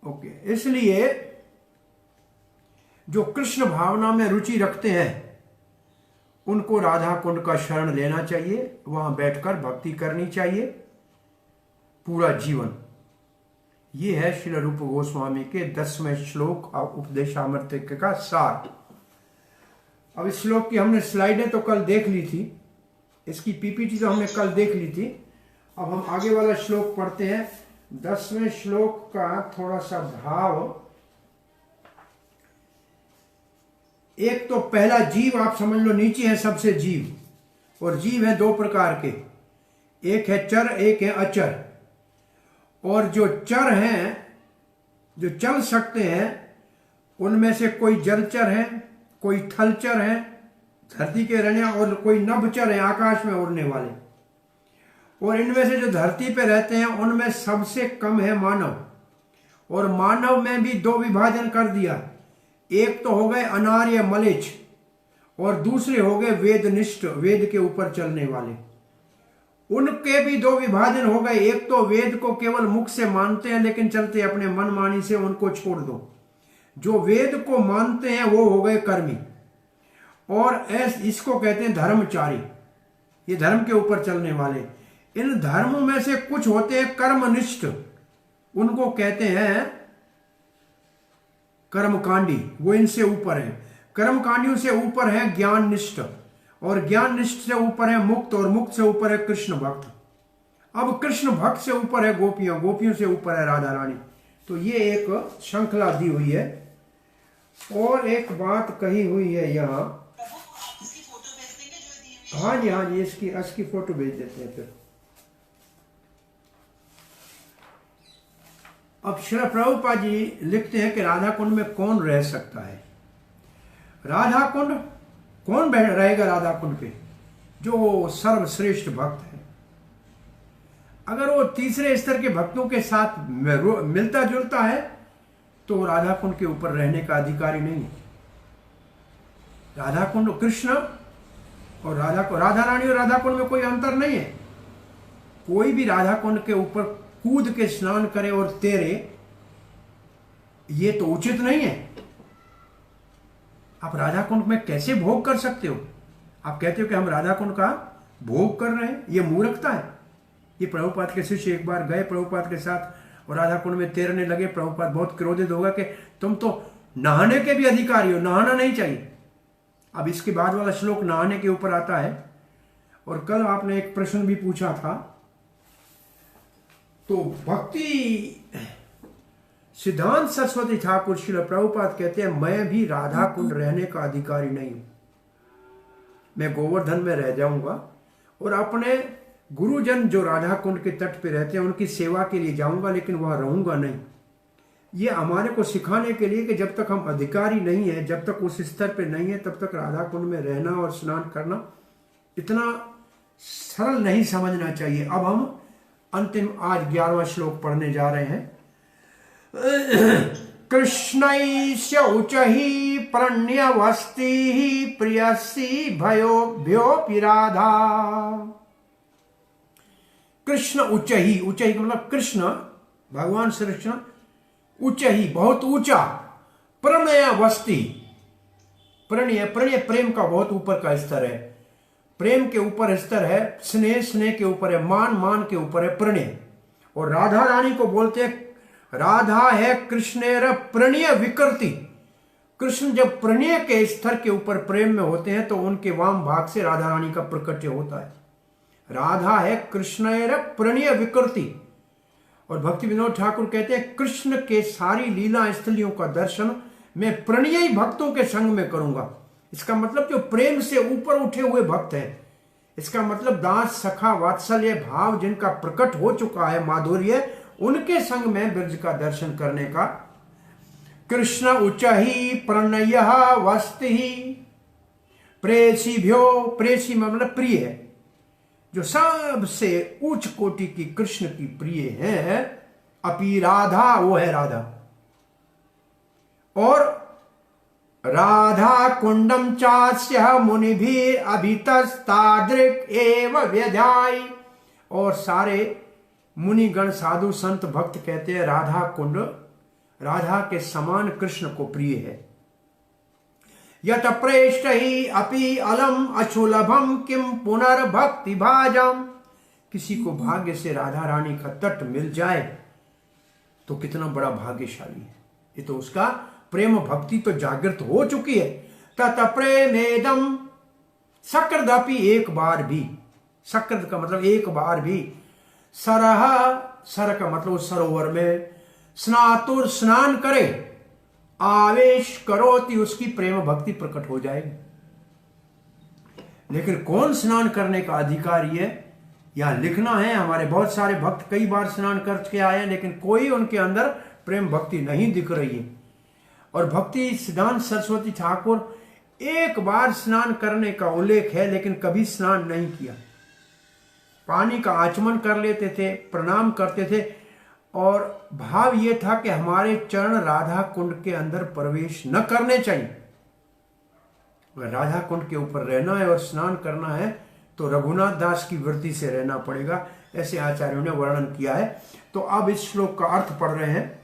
ओके, इसलिए जो कृष्ण भावना में रुचि रखते हैं उनको राधा कुंड का शरण लेना चाहिए, वहां बैठकर भक्ति करनी चाहिए। पूरा जीवन। ये है श्रील रूप गोस्वामी के 10वें श्लोक उपदेशामृत का सार। अब इस श्लोक की हमने स्लाइडें तो कल देख ली थी, इसकी पीपीटी तो हमने कल देख ली थी। अब हम आगे वाला श्लोक पढ़ते हैं। 10वें श्लोक का थोड़ा सा भाव, एक तो पहला जीव आप समझ लो, नीचे है सबसे जीव, और जीव है दो प्रकार के, एक है चर, एक है अचर। और जो चर हैं, जो चल सकते हैं, उनमें से कोई जलचर है, कोई थलचर है, धरती के रहने, और कोई नभचर है, आकाश में उड़ने वाले। और इनमें से जो धरती पे रहते हैं उनमें सबसे कम है मानव। और मानव में भी दो विभाजन कर दिया, एक तो हो गए अनार्य मलेच्छ और दूसरे हो गए वेदनिष्ठ, वेद के ऊपर चलने वाले। उनके भी दो विभाजन हो गए, एक तो वेद को केवल मुख से मानते हैं लेकिन चलते अपने मनमानी से, उनको छोड़ दो। जो वेद को मानते हैं वो हो गए कर्मी, और इसको कहते हैं धर्मचारी, ये धर्म के ऊपर चलने वाले। इन धर्मों में से कुछ होते हैं कर्मनिष्ठ, उनको कहते हैं कर्मकांडी, वो इनसे ऊपर है। कर्मकांडियों से ऊपर है ज्ञाननिष्ठ, और ज्ञाननिष्ठ से ऊपर है मुक्त, और मुक्त से ऊपर है कृष्ण भक्त। अब कृष्ण भक्त से ऊपर है गोपियां, गोपियों से ऊपर है राधा रानी। तो ये एक श्रृंखला दी हुई है। और एक बात कही हुई है यहाँ, हाँ जी हाँ जी, इसकी फोटो भेज देते हैं फिर। अब श्री प्रभुपाद जी लिखते हैं कि राधा कुंड में कौन रह सकता है। राधा कुंड, कौन रहेगा राधा कुंड पे? जो सर्वश्रेष्ठ भक्त है। अगर वो तीसरे स्तर के भक्तों के साथ मिलता जुलता है तो राधा कुंड के ऊपर रहने का अधिकारी नहीं है। राधा कुंड कृष्ण और राधा रानी और राधा कुंड में कोई अंतर नहीं है। कोई भी राधा कुंड के ऊपर कूद के स्नान करे और तैरे, ये तो उचित नहीं है। आप राधा कुंड में कैसे भोग कर सकते हो? आप कहते हो कि हम राधा कुंड का भोग कर रहे हैं, ये मूर्खता है। ये प्रभुपाद के शिष्य एक बार गए प्रभुपाद के साथ और राधा कुंड में तैरने लगे। प्रभुपाद बहुत क्रोधित होगा कि तुम तो नहाने के भी अधिकारी हो, नहाना नहीं चाहिए। अब इसके बाद वाला श्लोक नहाने के ऊपर आता है। और कल आपने एक प्रश्न भी पूछा था, तो भक्ति सिद्धांत सरस्वती ठाकुर श्रील प्रभुपाद कहते हैं, मैं भी राधा कुंड रहने का अधिकारी नहीं हूं। मैं गोवर्धन में रह जाऊंगा और अपने गुरुजन जो राधा कुंड के तट पे रहते हैं उनकी सेवा के लिए जाऊंगा, लेकिन वहां रहूंगा नहीं। ये हमारे को सिखाने के लिए कि जब तक हम अधिकारी नहीं है, जब तक उस स्तर पे नहीं है, तब तक राधा कुंड में रहना और स्नान करना इतना सरल नहीं समझना चाहिए। अब हम अंतिम आज 11वां श्लोक पढ़ने जा रहे हैं। कृष्णैश्च उचहि प्रणयवस्ति प्रियसी भयोभ्योऽपि राधा। कृष्ण उचहि, उचहि का मतलब कृष्ण, भगवान श्री कृष्ण, उचहि बहुत ऊंचा, प्रणयवस्ति, प्रणय प्रेम का बहुत ऊपर का स्तर है। प्रेम के ऊपर स्तर है, स्नेह, स्नेह के ऊपर है, मान के ऊपर है प्रणय। और राधा रानी को बोलते हैं, राधा है कृष्णेर प्रणय विकृति। कृष्ण जब प्रणय के स्तर के ऊपर प्रेम में होते हैं तो उनके वाम भाग से राधा रानी का प्रकट्य होता है। राधा है कृष्णेर प्रणय विकृति। और भक्ति विनोद ठाकुर कहते हैं, कृष्ण के सारी लीला स्थलियों का दर्शन मैं प्रणयी भक्तों के संग में करूंगा। इसका मतलब जो प्रेम से ऊपर उठे हुए भक्त हैं, इसका मतलब दास सखा वात्सल्य भाव जिनका प्रकट हो चुका है, माधुर्य, उनके संग में ब्रज का दर्शन करने का। कृष्ण उच्चहि प्रणय वस्ति प्रेषिभ्यो, प्रेषी मतलब प्रिय है, जो सबसे उच्च कोटि की कृष्ण की प्रिय है। अपि राधा, वो है राधा। और राधा कुंडम चास्य मुनिभीर अभितस्तादृक् एव व्यधाई। और सारे मुनिगण साधु संत भक्त कहते हैं राधा कुंड राधा के समान कृष्ण को प्रिय है। यत प्रेष्ट ही अपि अलम अशुलभम किम पुनर्भक्ति भाजम किसी को भाग्य से राधा रानी का तट मिल जाए तो कितना बड़ा भाग्यशाली है। ये तो उसका प्रेम भक्ति तो जागृत हो चुकी है। तत प्रेमेदम सकृदपि, एक बार भी, सकृद का मतलब एक बार भी, सरह, सर का मतलब उस सरोवर में, स्नातुर स्नान करे, आवेश करोति, उसकी प्रेम भक्ति प्रकट हो जाएगी। लेकिन कौन स्नान करने का अधिकारी है, यहां लिखना है। हमारे बहुत सारे भक्त कई बार स्नान करके आए हैं, लेकिन कोई उनके अंदर प्रेम भक्ति नहीं दिख रही है। और भक्ति सिद्धांत सरस्वती ठाकुर एक बार स्नान करने का उल्लेख है, लेकिन कभी स्नान नहीं किया। पानी का आचमन कर लेते थे, प्रणाम करते थे, और भाव यह था कि हमारे चरण राधा कुंड के अंदर प्रवेश न करने चाहिए। अगर राधा कुंड के ऊपर रहना है और स्नान करना है तो रघुनाथ दास की वृत्ति से रहना पड़ेगा, ऐसे आचार्यों ने वर्णन किया है। तो अब इस श्लोक का अर्थ पढ़ रहे हैं।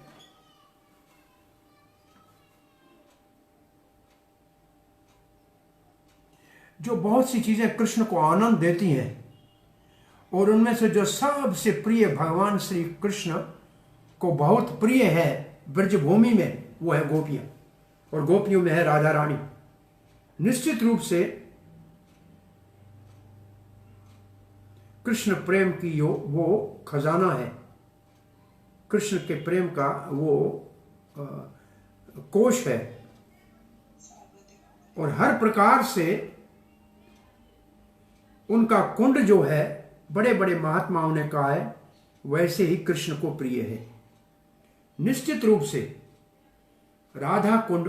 जो बहुत सी चीजें कृष्ण को आनंद देती हैं, और उनमें से जो सबसे प्रिय भगवान श्री कृष्ण को बहुत प्रिय है ब्रजभूमि में, वो है गोपियां, और गोपियों में है राधा रानी। निश्चित रूप से कृष्ण प्रेम की वो खजाना है, कृष्ण के प्रेम का वो कोश है। और हर प्रकार से उनका कुंड जो है, बड़े बड़े महात्माओं ने कहा है, वैसे ही कृष्ण को प्रिय है। निश्चित रूप से राधा कुंड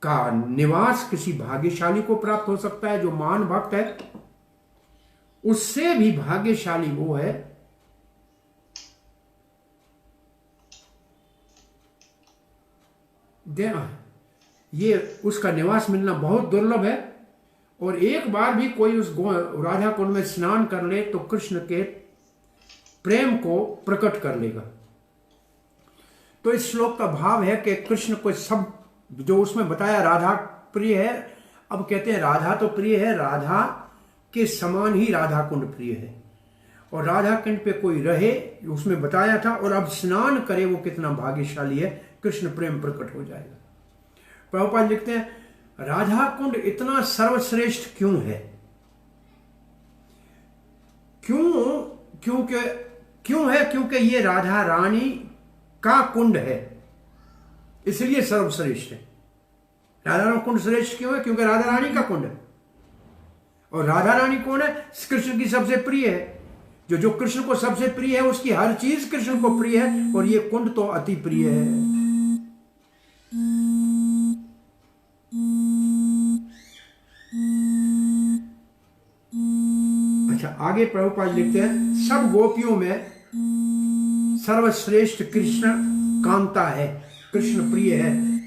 का निवास किसी भाग्यशाली को प्राप्त हो सकता है। जो महान भक्त है, उससे भी भाग्यशाली वो है ये उसका निवास मिलना बहुत दुर्लभ है। और एक बार भी कोई उस राधा कुंड में स्नान कर ले तो कृष्ण के प्रेम को प्रकट कर लेगा। तो इस श्लोक का भाव है कि कृष्ण को सब जो उसमें बताया राधा प्रिय है, अब कहते हैं राधा तो प्रिय है, राधा के समान ही राधा कुंड प्रिय है। और राधा कुंड पे कोई रहे, उसमें बताया था, और अब स्नान करे, वो कितना भाग्यशाली है, कृष्ण प्रेम प्रकट हो जाएगा। प्रभुपाद लिखते हैं राधा कुंड इतना सर्वश्रेष्ठ क्यों है? क्यों है? क्योंकि ये राधा रानी का कुंड है, इसलिए सर्वश्रेष्ठ है। राधा रानी कुंड श्रेष्ठ क्यों है? क्योंकि राधा रानी का कुंड है। और राधा रानी कौन है? कृष्ण की सबसे प्रिय है। जो कृष्ण को सबसे प्रिय है, उसकी हर चीज कृष्ण को प्रिय है, और ये कुंड तो अति प्रिय है। अच्छा, आगे प्रभुपाद लिखते हैं सब गोपियों में सर्वश्रेष्ठ कृष्ण कांता है, कृष्ण प्रिय है।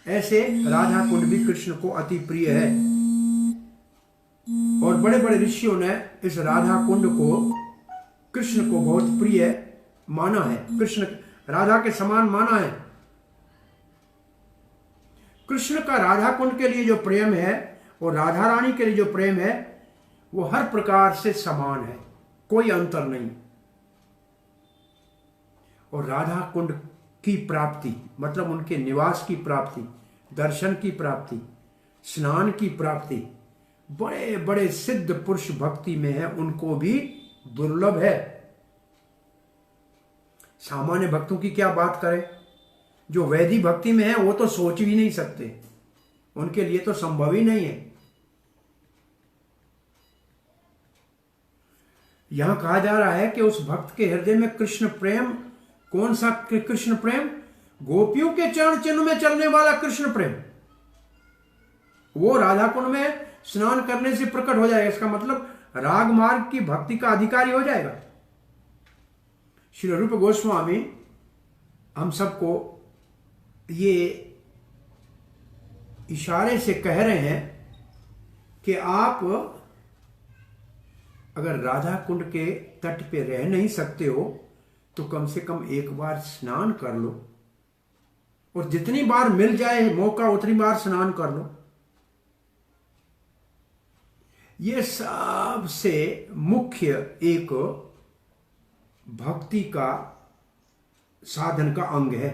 ऐसे राधा कुंड भी कृष्ण को अति प्रिय है। और बड़े बड़े ऋषियों ने इस राधा कुंड को कृष्ण को बहुत प्रिय माना है, कृष्ण राधा के समान माना है। कृष्ण का राधा कुंड के लिए जो प्रेम है और राधा रानी के लिए जो प्रेम है, वो हर प्रकार से समान है, कोई अंतर नहीं। और राधा कुंड की प्राप्ति मतलब उनके निवास की प्राप्ति, दर्शन की प्राप्ति, स्नान की प्राप्ति बड़े बड़े सिद्ध पुरुष भक्ति में है, उनको भी दुर्लभ है। सामान्य भक्तों की क्या बात करें, जो वैदिक भक्ति में है वो तो सोच भी नहीं सकते, उनके लिए तो संभव ही नहीं है। यहां कहा जा रहा है कि उस भक्त के हृदय में कृष्ण प्रेम, कौन सा कृष्ण प्रेम? गोपियों के चरण चिन्ह में चलने वाला कृष्ण प्रेम, वो राधा कुंड में स्नान करने से प्रकट हो जाएगा। इसका मतलब राग मार्ग की भक्ति का अधिकारी हो जाएगा। श्री रूप गोस्वामी हम सबको ये इशारे से कह रहे हैं कि आप अगर राधा कुंड के तट पे रह नहीं सकते हो तो कम से कम एक बार स्नान कर लो, और जितनी बार मिल जाए मौका उतनी बार स्नान कर लो। ये सबसे मुख्य एक भक्ति का साधन का अंग है।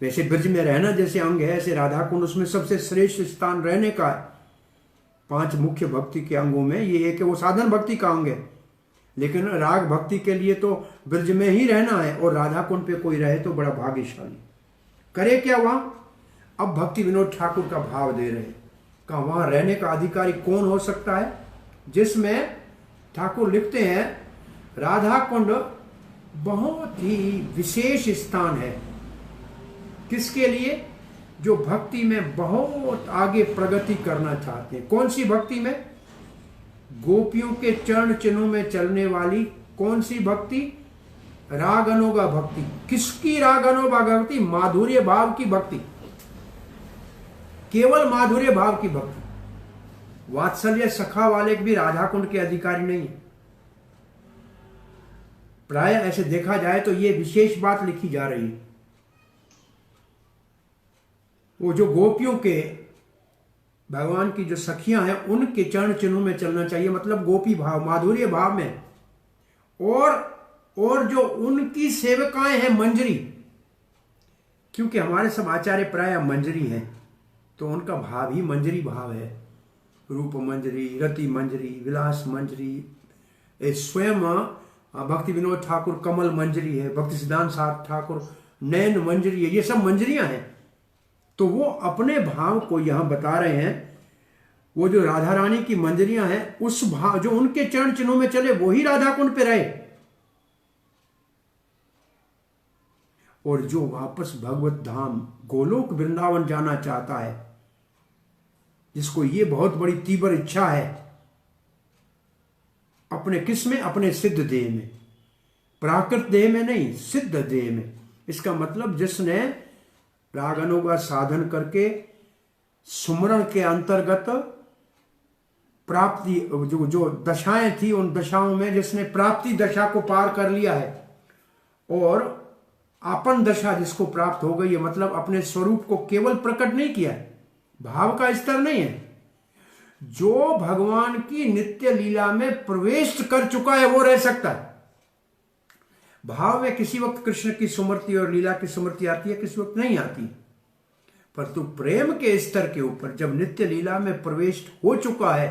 वैसे ब्रज में रहना जैसे अंग है, ऐसे राधा कुंड उसमें सबसे श्रेष्ठ स्थान रहने का है। 5 मुख्य भक्ति के अंगों में ये एक है, वो साधन भक्ति का अंग है। लेकिन राग भक्ति के लिए तो ब्रज में ही रहना है, और राधा कुंड पे कोई रहे तो बड़ा भाग्यशाली। करे क्या वहां? अब भक्ति विनोद ठाकुर का भाव दे रहे हैं। कहा वहां रहने का अधिकारी कौन हो सकता है? जिसमें ठाकुर लिखते हैं राधा कुंड बहुत ही विशेष स्थान है। किसके लिए? जो भक्ति में बहुत आगे प्रगति करना चाहते हैं। कौन सी भक्ति में? गोपियों के चरण चिन्हों में चलने वाली कौन सी भक्ति? राग अनोगा भक्ति। किसकी राग अनोगा भक्ति? माधुर्य भाव की भक्ति, केवल माधुर्य भाव की भक्ति। वात्सल्य सखा वाले भी राधा कुंड के अधिकारी नहीं है। प्राय ऐसे देखा जाए तो ये विशेष बात लिखी जा रही है। वो जो गोपियों के भगवान की जो सखियां हैं उनके चरण चिन्हों में चलना चाहिए, मतलब गोपी भाव, माधुर्य भाव में। और जो उनकी सेवकाएं हैं मंजरी, क्योंकि हमारे सब आचार्य प्राय मंजरी हैं, तो उनका भाव ही मंजरी भाव है। रूप मंजरी, रति मंजरी, विलास मंजरी, स्वयं भक्ति विनोद ठाकुर कमल मंजरी है, भक्ति सिद्धांत साथ ठाकुर नयन मंजरी है, ये सब मंजरियां हैं। तो वो अपने भाव को यहां बता रहे हैं। वो जो राधा रानी की मंजरियां हैं, उस भाव जो उनके चरण चिन्हों में चले वो ही राधा कुंड पे रहे। और जो वापस भगवत धाम गोलोक वृंदावन जाना चाहता है, जिसको ये बहुत बड़ी तीव्र इच्छा है, अपने किस में? अपने सिद्ध देह में, प्राकृत देह में नहीं, सिद्ध देह में। इसका मतलब जिसने रागनों का साधन करके सुमरण के अंतर्गत प्राप्ति जो दशाएं थी, उन दशाओं में जिसने प्राप्ति दशा को पार कर लिया है, और आपन दशा जिसको प्राप्त हो गई है, मतलब अपने स्वरूप को केवल प्रकट नहीं किया है, भाव का स्तर नहीं है, जो भगवान की नित्य लीला में प्रवेश कर चुका है वो रह सकता है। भाव में किसी वक्त कृष्ण की स्मृति और लीला की स्मृति आती है, किसी वक्त नहीं आती। परंतु प्रेम के स्तर के ऊपर जब नित्य लीला में प्रवेश हो चुका है,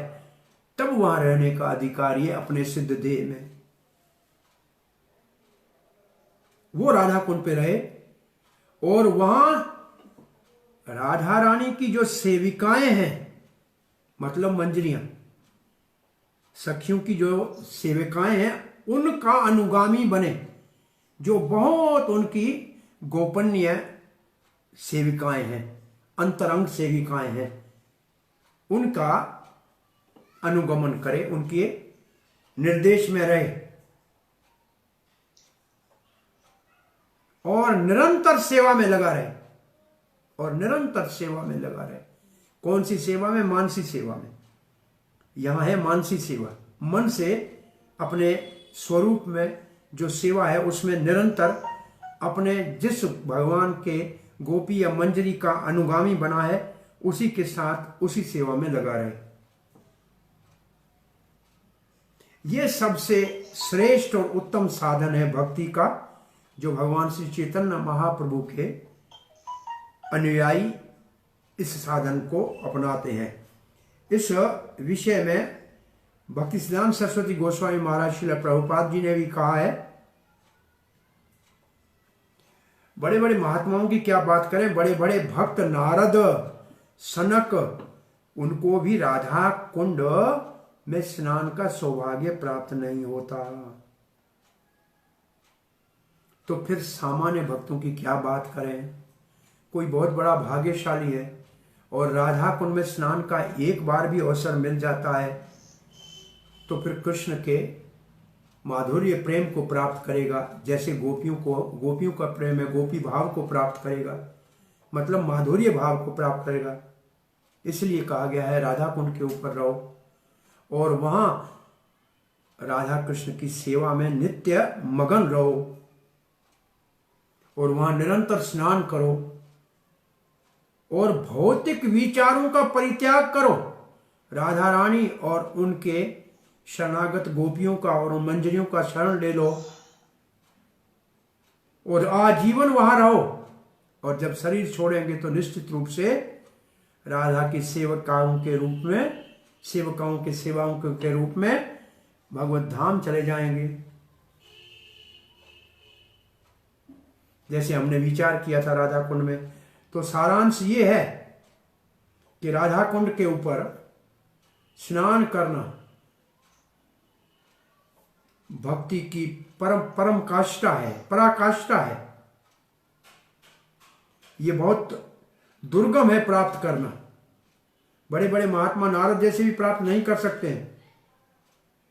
तब वहां रहने का अधिकारी है अपने सिद्ध देह में। वो राधा कुंड पे रहे, और वहां राधा रानी की जो सेविकाएं हैं, मतलब मंजरियां, सखियों की जो सेविकाएं हैं, उनका अनुगामी बने, जो बहुत उनकी गोपनीय सेविकाएं हैं, अंतरंग सेविकाएं हैं, उनका अनुगमन करे, उनके निर्देश में रहे, और निरंतर सेवा में लगा रहे, और निरंतर सेवा में लगा रहे। कौन सी सेवा में? मानसी सेवा में। यहां है मानसी सेवा, मन से अपने स्वरूप में जो सेवा है उसमें निरंतर अपने जिस भगवान के गोपी या मंजरी का अनुगामी बना है, उसी के साथ उसी सेवा में लगा रहे। यह सबसे श्रेष्ठ और उत्तम साधन है भक्ति का, जो भगवान श्री चैतन्य महाप्रभु के अनुयायी इस साधन को अपनाते हैं। इस विषय में भक्ति सिद्धांत सरस्वती गोस्वामी महाराज श्रील प्रभुपाद जी ने भी कहा है। बड़े बड़े महात्माओं की क्या बात करें, बड़े बड़े भक्त नारद, सनक, उनको भी राधा कुंड में स्नान का सौभाग्य प्राप्त नहीं होता। तो फिर सामान्य भक्तों की क्या बात करें। कोई बहुत बड़ा भाग्यशाली है और राधा कुंड में स्नान का एक बार भी अवसर मिल जाता है, तो फिर कृष्ण के माधुर्य प्रेम को प्राप्त करेगा, जैसे गोपियों का प्रेम है, गोपी भाव को प्राप्त करेगा, मतलब माधुर्य भाव को प्राप्त करेगा। इसलिए कहा गया है राधा कुंड के ऊपर रहो और वहां राधा कृष्ण की सेवा में नित्य मगन रहो, और वहां निरंतर स्नान करो, और भौतिक विचारों का परित्याग करो। राधा रानी और उनके शरणागत गोपियों का और उन मंजरियों का शरण ले लो और आजीवन वहां रहो। और जब शरीर छोड़ेंगे तो निश्चित रूप से राधा के सेवकाओं के रूप में, सेवकाओं के सेवाओं के रूप में भगवत धाम चले जाएंगे। जैसे हमने विचार किया था राधा कुंड में, तो सारांश ये है कि राधा कुंड के ऊपर स्नान करना भक्ति की परम काष्ठा है, पराकाष्ठा है। ये बहुत दुर्गम है प्राप्त करना। बड़े बड़े महात्मा नारद जैसे भी प्राप्त नहीं कर सकते हैं।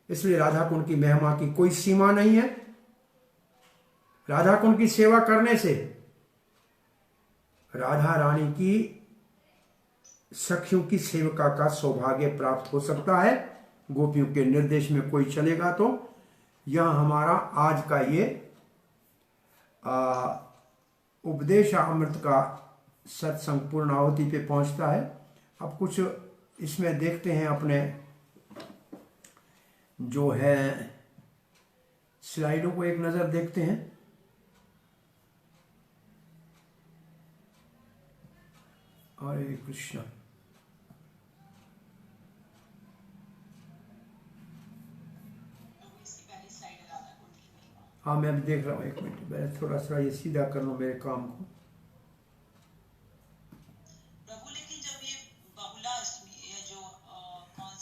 इसलिए राधा कुंड की महिमा की कोई सीमा नहीं है। राधा कुंड की सेवा करने से राधा रानी की सखियों की सेविका का सौभाग्य प्राप्त हो सकता है। गोपियों के निर्देश में कोई चलेगा तो यह हमारा आज का ये उपदेश अमृत का सत्संग पूर्णाहुति पे पहुंचता है। अब कुछ इसमें देखते हैं, अपने जो है स्लाइडों को एक नजर देखते हैं। हरे कृष्ण। हाँ, मैं अभी देख रहा हूँ, एक मिनट मैं थोड़ा सा ये सीधा कर लूँ मेरे काम को।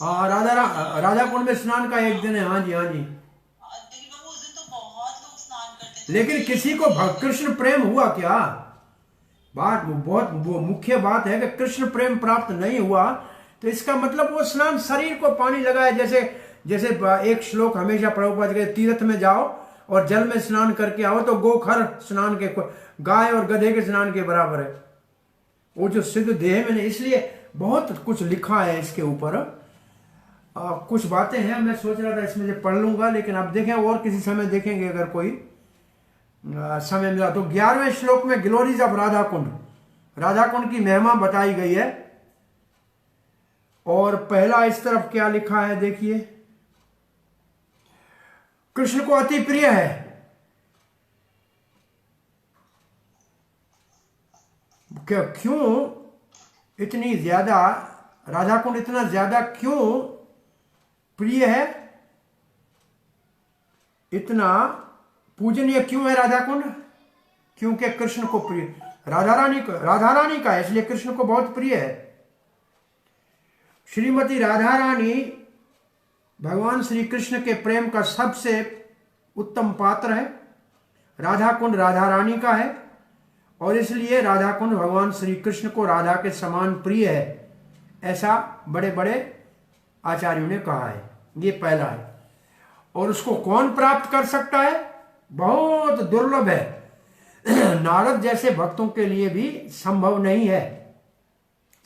हाँ, राधा कुंड में स्नान का एक दिन है। हाँ जी, हाँ जी। उस दिन तो बहुत लोग स्नान करते थे। लेकिन किसी को कृष्ण प्रेम हुआ क्या? बात बहुत वो मुख्य बात है कि कृष्ण प्रेम प्राप्त नहीं हुआ तो इसका मतलब वो स्नान शरीर को पानी लगाए। जैसे जैसे एक श्लोक हमेशा प्रभुपाद के, तीर्थ में जाओ और जल में स्नान करके आओ तो गोखर स्नान के, गाय और गधे के स्नान के बराबर है वो जो सिद्ध देह में नहीं। इसलिए बहुत कुछ लिखा है इसके ऊपर। कुछ बातें हैं, मैं सोच रहा था इसमें से पढ़ लूंगा, लेकिन अब देखें और किसी समय देखेंगे अगर कोई समय मिला तो। 11वें श्लोक में ग्लोरीज ऑफ राधा कुंड, राधा कुंड की महिमा बताई गई है। और पहला इस तरफ क्या लिखा है देखिए, कृष्ण को अति प्रिय है। क्यों इतनी ज्यादा राधा कुंड इतना ज्यादा क्यों प्रिय है, इतना पूजनीय क्यों है राधा कुंड? क्योंकि कृष्ण को प्रिय, राधा रानी का है, इसलिए कृष्ण को बहुत प्रिय है। श्रीमती राधा रानी भगवान श्री कृष्ण के प्रेम का सबसे उत्तम पात्र है। राधा कुंड राधा रानी का है और इसलिए राधा कुंड भगवान श्री कृष्ण को राधा के समान प्रिय है, ऐसा बड़े बड़े आचार्यों ने कहा है। ये पहला है। और उसको कौन प्राप्त कर सकता है? बहुत दुर्लभ है। नारद जैसे भक्तों के लिए भी संभव नहीं है।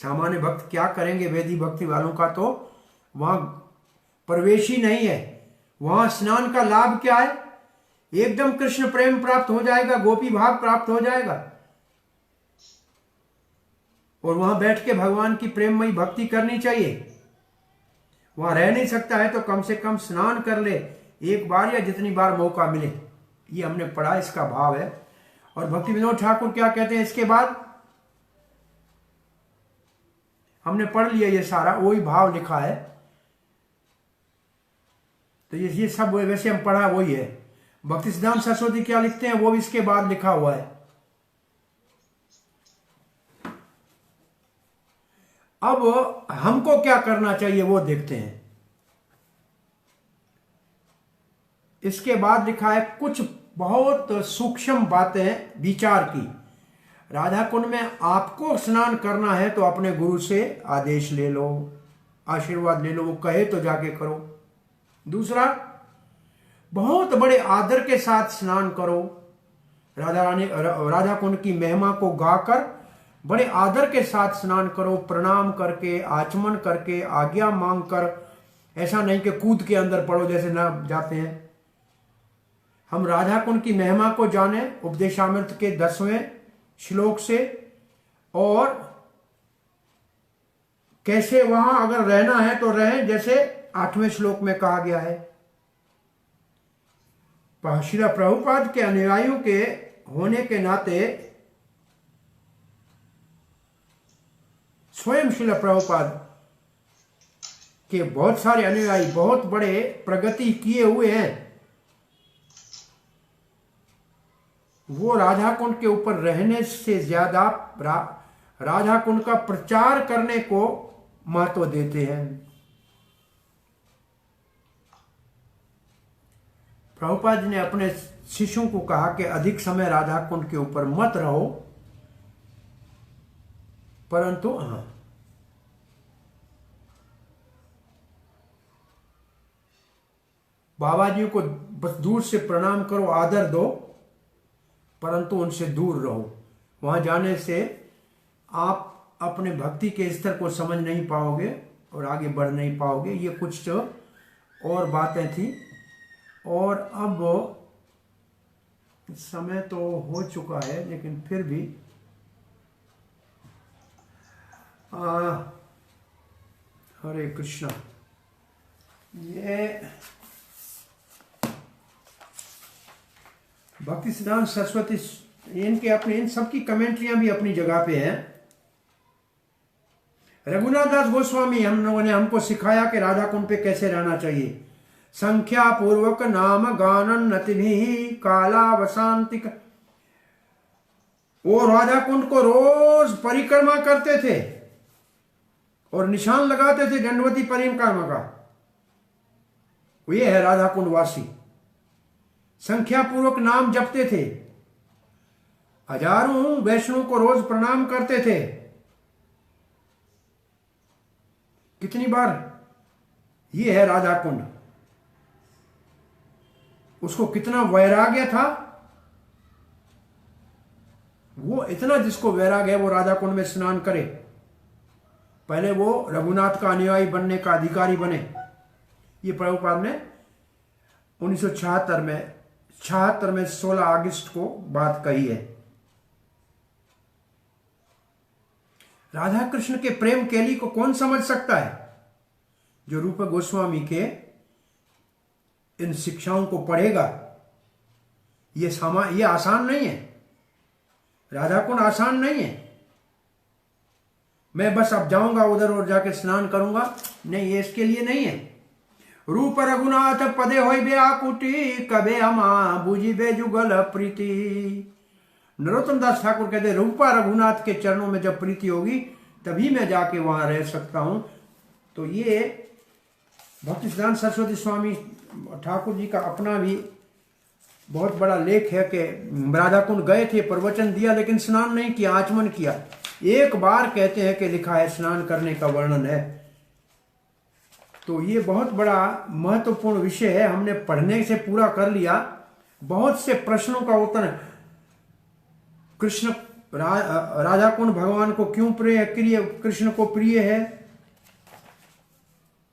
सामान्य भक्त क्या करेंगे? वेदी भक्ति वालों का तो वहां प्रवेश ही नहीं है। वहां स्नान का लाभ क्या है? एकदम कृष्ण प्रेम प्राप्त हो जाएगा, गोपी भाव प्राप्त हो जाएगा और वहां बैठ के भगवान की प्रेममयी भक्ति करनी चाहिए। वहां रह नहीं सकता है तो कम से कम स्नान कर ले एक बार या जितनी बार मौका मिले। ये हमने पढ़ा, इसका भाव है। और भक्ति विनोद ठाकुर क्या कहते हैं इसके बाद? हमने पढ़ लिया ये सारा, वही भाव लिखा है। तो ये सब वैसे हम पढ़ा वही है। भक्ति सिद्धांत सरस्वती क्या लिखते हैं वो भी इसके बाद लिखा हुआ है। अब हमको क्या करना चाहिए वो देखते हैं। इसके बाद लिखा है कुछ बहुत सूक्ष्म बातें विचार की। राधा कुंड में आपको स्नान करना है तो अपने गुरु से आदेश ले लो, आशीर्वाद ले लो, वो कहे तो जाके करो। दूसरा, बहुत बड़े आदर के साथ स्नान करो। राधा कुंड की महिमा को गाकर बड़े आदर के साथ स्नान करो, प्रणाम करके, आचमन करके, आज्ञा मांगकर। ऐसा नहीं कि कूद के अंदर पड़ो जैसे ना जाते हैं। हम राधा कुंड की महिमा को जाने उपदेशामृत के 10वें श्लोक से और कैसे वहां अगर रहना है तो रहें, जैसे 8वें श्लोक में कहा गया है। श्रील प्रभुपाद के अनुयायियों के होने के नाते स्वयं श्रील प्रभुपाद के बहुत सारे अनुयायी बहुत बड़े प्रगति किए हुए हैं। वो राधा कुंड के ऊपर रहने से ज्यादा राधा कुंड का प्रचार करने को महत्व देते हैं। प्रभुपाद जी ने अपने शिष्यों को कहा कि अधिक समय राधा कुंड के ऊपर मत रहो, परंतु बाबा जी को बस दूर से प्रणाम करो, आदर दो, परंतु उनसे दूर रहो। वहां जाने से आप अपने भक्ति के स्तर को समझ नहीं पाओगे और आगे बढ़ नहीं पाओगे। ये कुछ और बातें थी। और अब समय तो हो चुका है, लेकिन फिर भी हरे कृष्णा। ये भक्ति सिद्धांत सरस्वती इनके अपने इन सबकी कमेंट्रियां भी अपनी जगह पे हैं। रघुनाथ दास गोस्वामी हम लोगों ने हमको सिखाया कि राधा कुंड पे कैसे रहना चाहिए। संख्या पूर्वक नाम गानन नतिभि कालावसांतिक। वो राधा कुंड को रोज परिक्रमा करते थे और निशान लगाते थे दंडवती परिक्रमा का। ये है राधा कुंड वासी। संख्या पूर्वक नाम जपते थे, हजारों वैष्णव को रोज प्रणाम करते थे। कितनी बार? ये है राधा कुंड। उसको कितना वैराग्य था, वो इतना जिसको वैराग्य है वो राधा कुंड में स्नान करे। पहले वो रघुनाथ का अनुयायी बनने का अधिकारी बने। ये प्रभुपाद ने 1976 में 16 अगस्त को बात कही है। राधा कृष्ण के प्रेम कैली को कौन समझ सकता है? जो रूप गोस्वामी के इन शिक्षाओं को पढ़ेगा। ये आसान नहीं है। राधा कुंड आसान नहीं है। मैं बस अब जाऊंगा उधर और जाके स्नान करूंगा, नहीं, ये इसके लिए नहीं है। रूप रघुनाथ पदे होई बे आकुटी कबे अमा बुझी बे जुगल प्रीति। नरोत्तम दास ठाकुर कहते रूपा रघुनाथ के चरणों में जब प्रीति होगी तभी मैं जाके वहां रह सकता हूं। तो ये भक्ति सिद्धांत सरस्वती स्वामी ठाकुर जी का अपना भी बहुत बड़ा लेख है कि राधा कुंड गए थे, प्रवचन दिया, लेकिन स्नान नहीं किया, आचमन किया। एक बार कहते हैं कि लिखा है, स्नान करने का वर्णन है। तो ये बहुत बड़ा महत्वपूर्ण विषय है। हमने पढ़ने से पूरा कर लिया। बहुत से प्रश्नों का उत्तर कृष्ण राधा कुंड भगवान को क्यों प्रिय, कृष्ण को प्रिय है।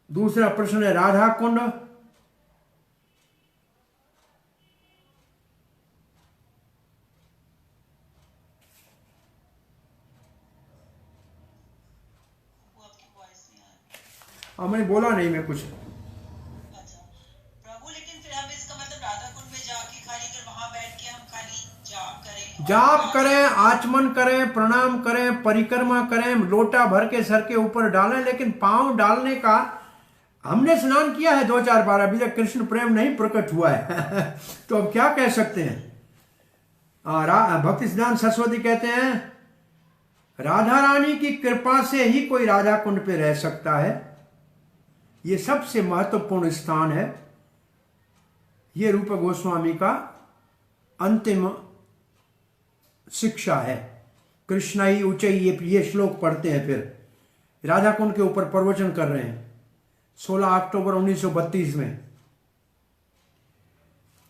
दूसरा प्रश्न है राधा कुंड मैंने बोला नहीं मैं कुछ। अच्छा प्रभु, लेकिन फिर हम इसका मतलब राधा कुंड में जाके खाली अगर वहां बैठ के हम खाली जाप करें, आचमन करें, प्रणाम करें, परिक्रमा करें, लोटा भर के सर के ऊपर डालें, लेकिन पांव डालने का हमने स्नान किया है 2-4 बार, अभी तक कृष्ण प्रेम नहीं प्रकट हुआ है। तो अब क्या कह सकते हैं। भक्ति सिद्धांत सरस्वती कहते हैं राधा रानी की कृपा से ही कोई राधा कुंड पे रह सकता है। ये सबसे महत्वपूर्ण स्थान है। ये रूप गोस्वामी का अंतिम शिक्षा है। कृष्णा ही ऊंचाई, ये श्लोक पढ़ते हैं। फिर राधा कुंड के ऊपर प्रवचन कर रहे हैं 16 अक्टूबर 1932 में।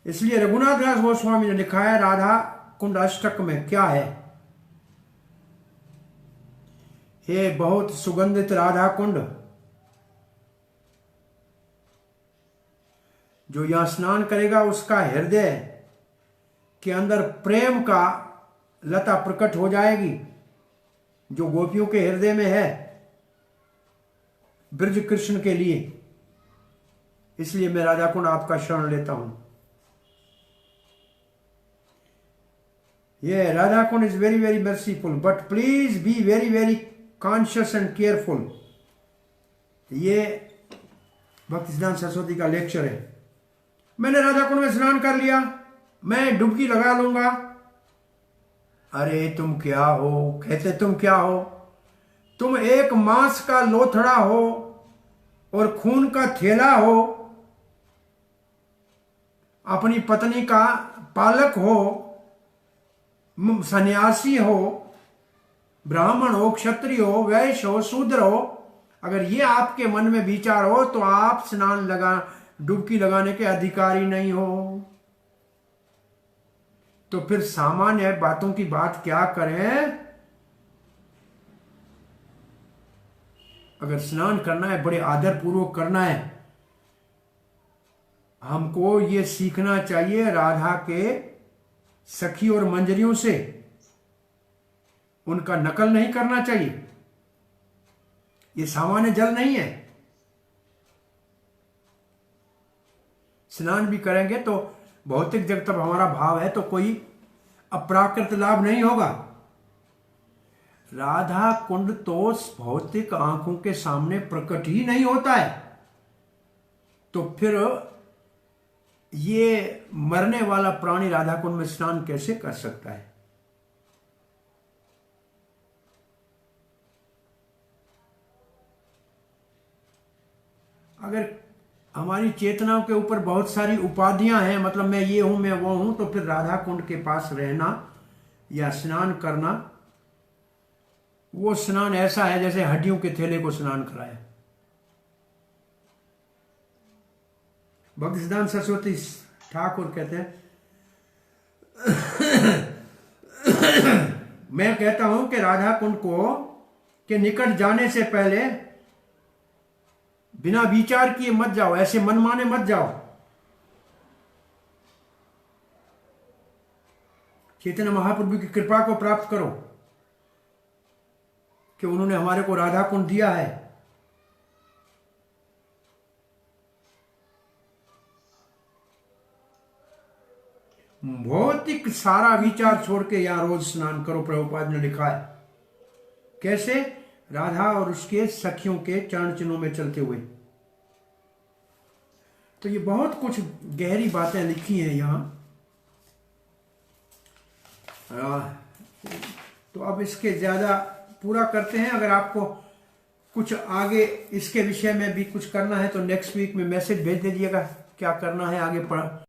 इसलिए रघुनाथ दास गोस्वामी ने लिखा है राधा कुंड अष्टक में क्या है। हे बहुत सुगंधित राधा कुंड, जो यहां स्नान करेगा उसका हृदय के अंदर प्रेम का लता प्रकट हो जाएगी, जो गोपियों के हृदय में है। ब्रज कृष्ण के लिए, इसलिए मैं राधा कुंड आपका शरण लेता हूं। ये Radha Kund is very very merciful, but please be very very conscious and careful. ये भक्ति सिद्धांत सरस्वती का लेक्चर है। मैंने राधा कुंड में स्नान कर लिया, मैं डुबकी लगा लूंगा। अरे तुम क्या हो, कहते तुम क्या हो, तुम एक मांस का लोथड़ा हो और खून का थैला हो, अपनी पत्नी का पालक हो, सन्यासी हो, ब्राह्मण हो, क्षत्रिय हो, वैश्य हो, शूद्र हो। अगर ये आपके मन में विचार हो तो आप स्नान डुबकी लगाने के अधिकारी नहीं हो। तो फिर सामान्य बातों की बात क्या करें। अगर स्नान करना है, बड़े आदर पूर्वक करना है, हमको ये सीखना चाहिए राधा के सखी और मंजरियों से, उनका नकल नहीं करना चाहिए। ये सामान्य जल नहीं है। स्नान भी करेंगे तो भौतिक जगत पर हमारा भाव है तो कोई अप्राकृत लाभ नहीं होगा। राधा कुंड तो भौतिक आंखों के सामने प्रकट ही नहीं होता है, तो फिर ये मरने वाला प्राणी राधा कुंड में स्नान कैसे कर सकता है। अगर हमारी चेतनाओं के ऊपर बहुत सारी उपाधियां हैं, मतलब मैं ये हूं, मैं वो हूं, तो फिर राधा कुंड के पास रहना या स्नान करना, वो स्नान ऐसा है जैसे हड्डियों के थैले को स्नान कराया। भक्ति सिद्धांत सरस्वती ठाकुर कहते हैं मैं कहता हूं कि राधा कुंड के निकट जाने से पहले बिना विचार किए मत जाओ, ऐसे मनमाने मत जाओ। चैतन्य महाप्रभु की कृपा को प्राप्त करो कि उन्होंने हमारे को राधा कुंड दिया है। भौतिक सारा विचार छोड़ के यहां रोज स्नान करो, प्रभुपाद ने लिखा है। कैसे? राधा और उसके सखियों के चरण चिन्हों में चलते हुए। तो ये बहुत कुछ गहरी बातें लिखी हैं यहां। तो अब इसके ज्यादा पूरा करते हैं। अगर आपको कुछ आगे इसके विषय में भी कुछ करना है तो नेक्स्ट वीक में मैसेज भेज दीजिएगा क्या करना है आगे।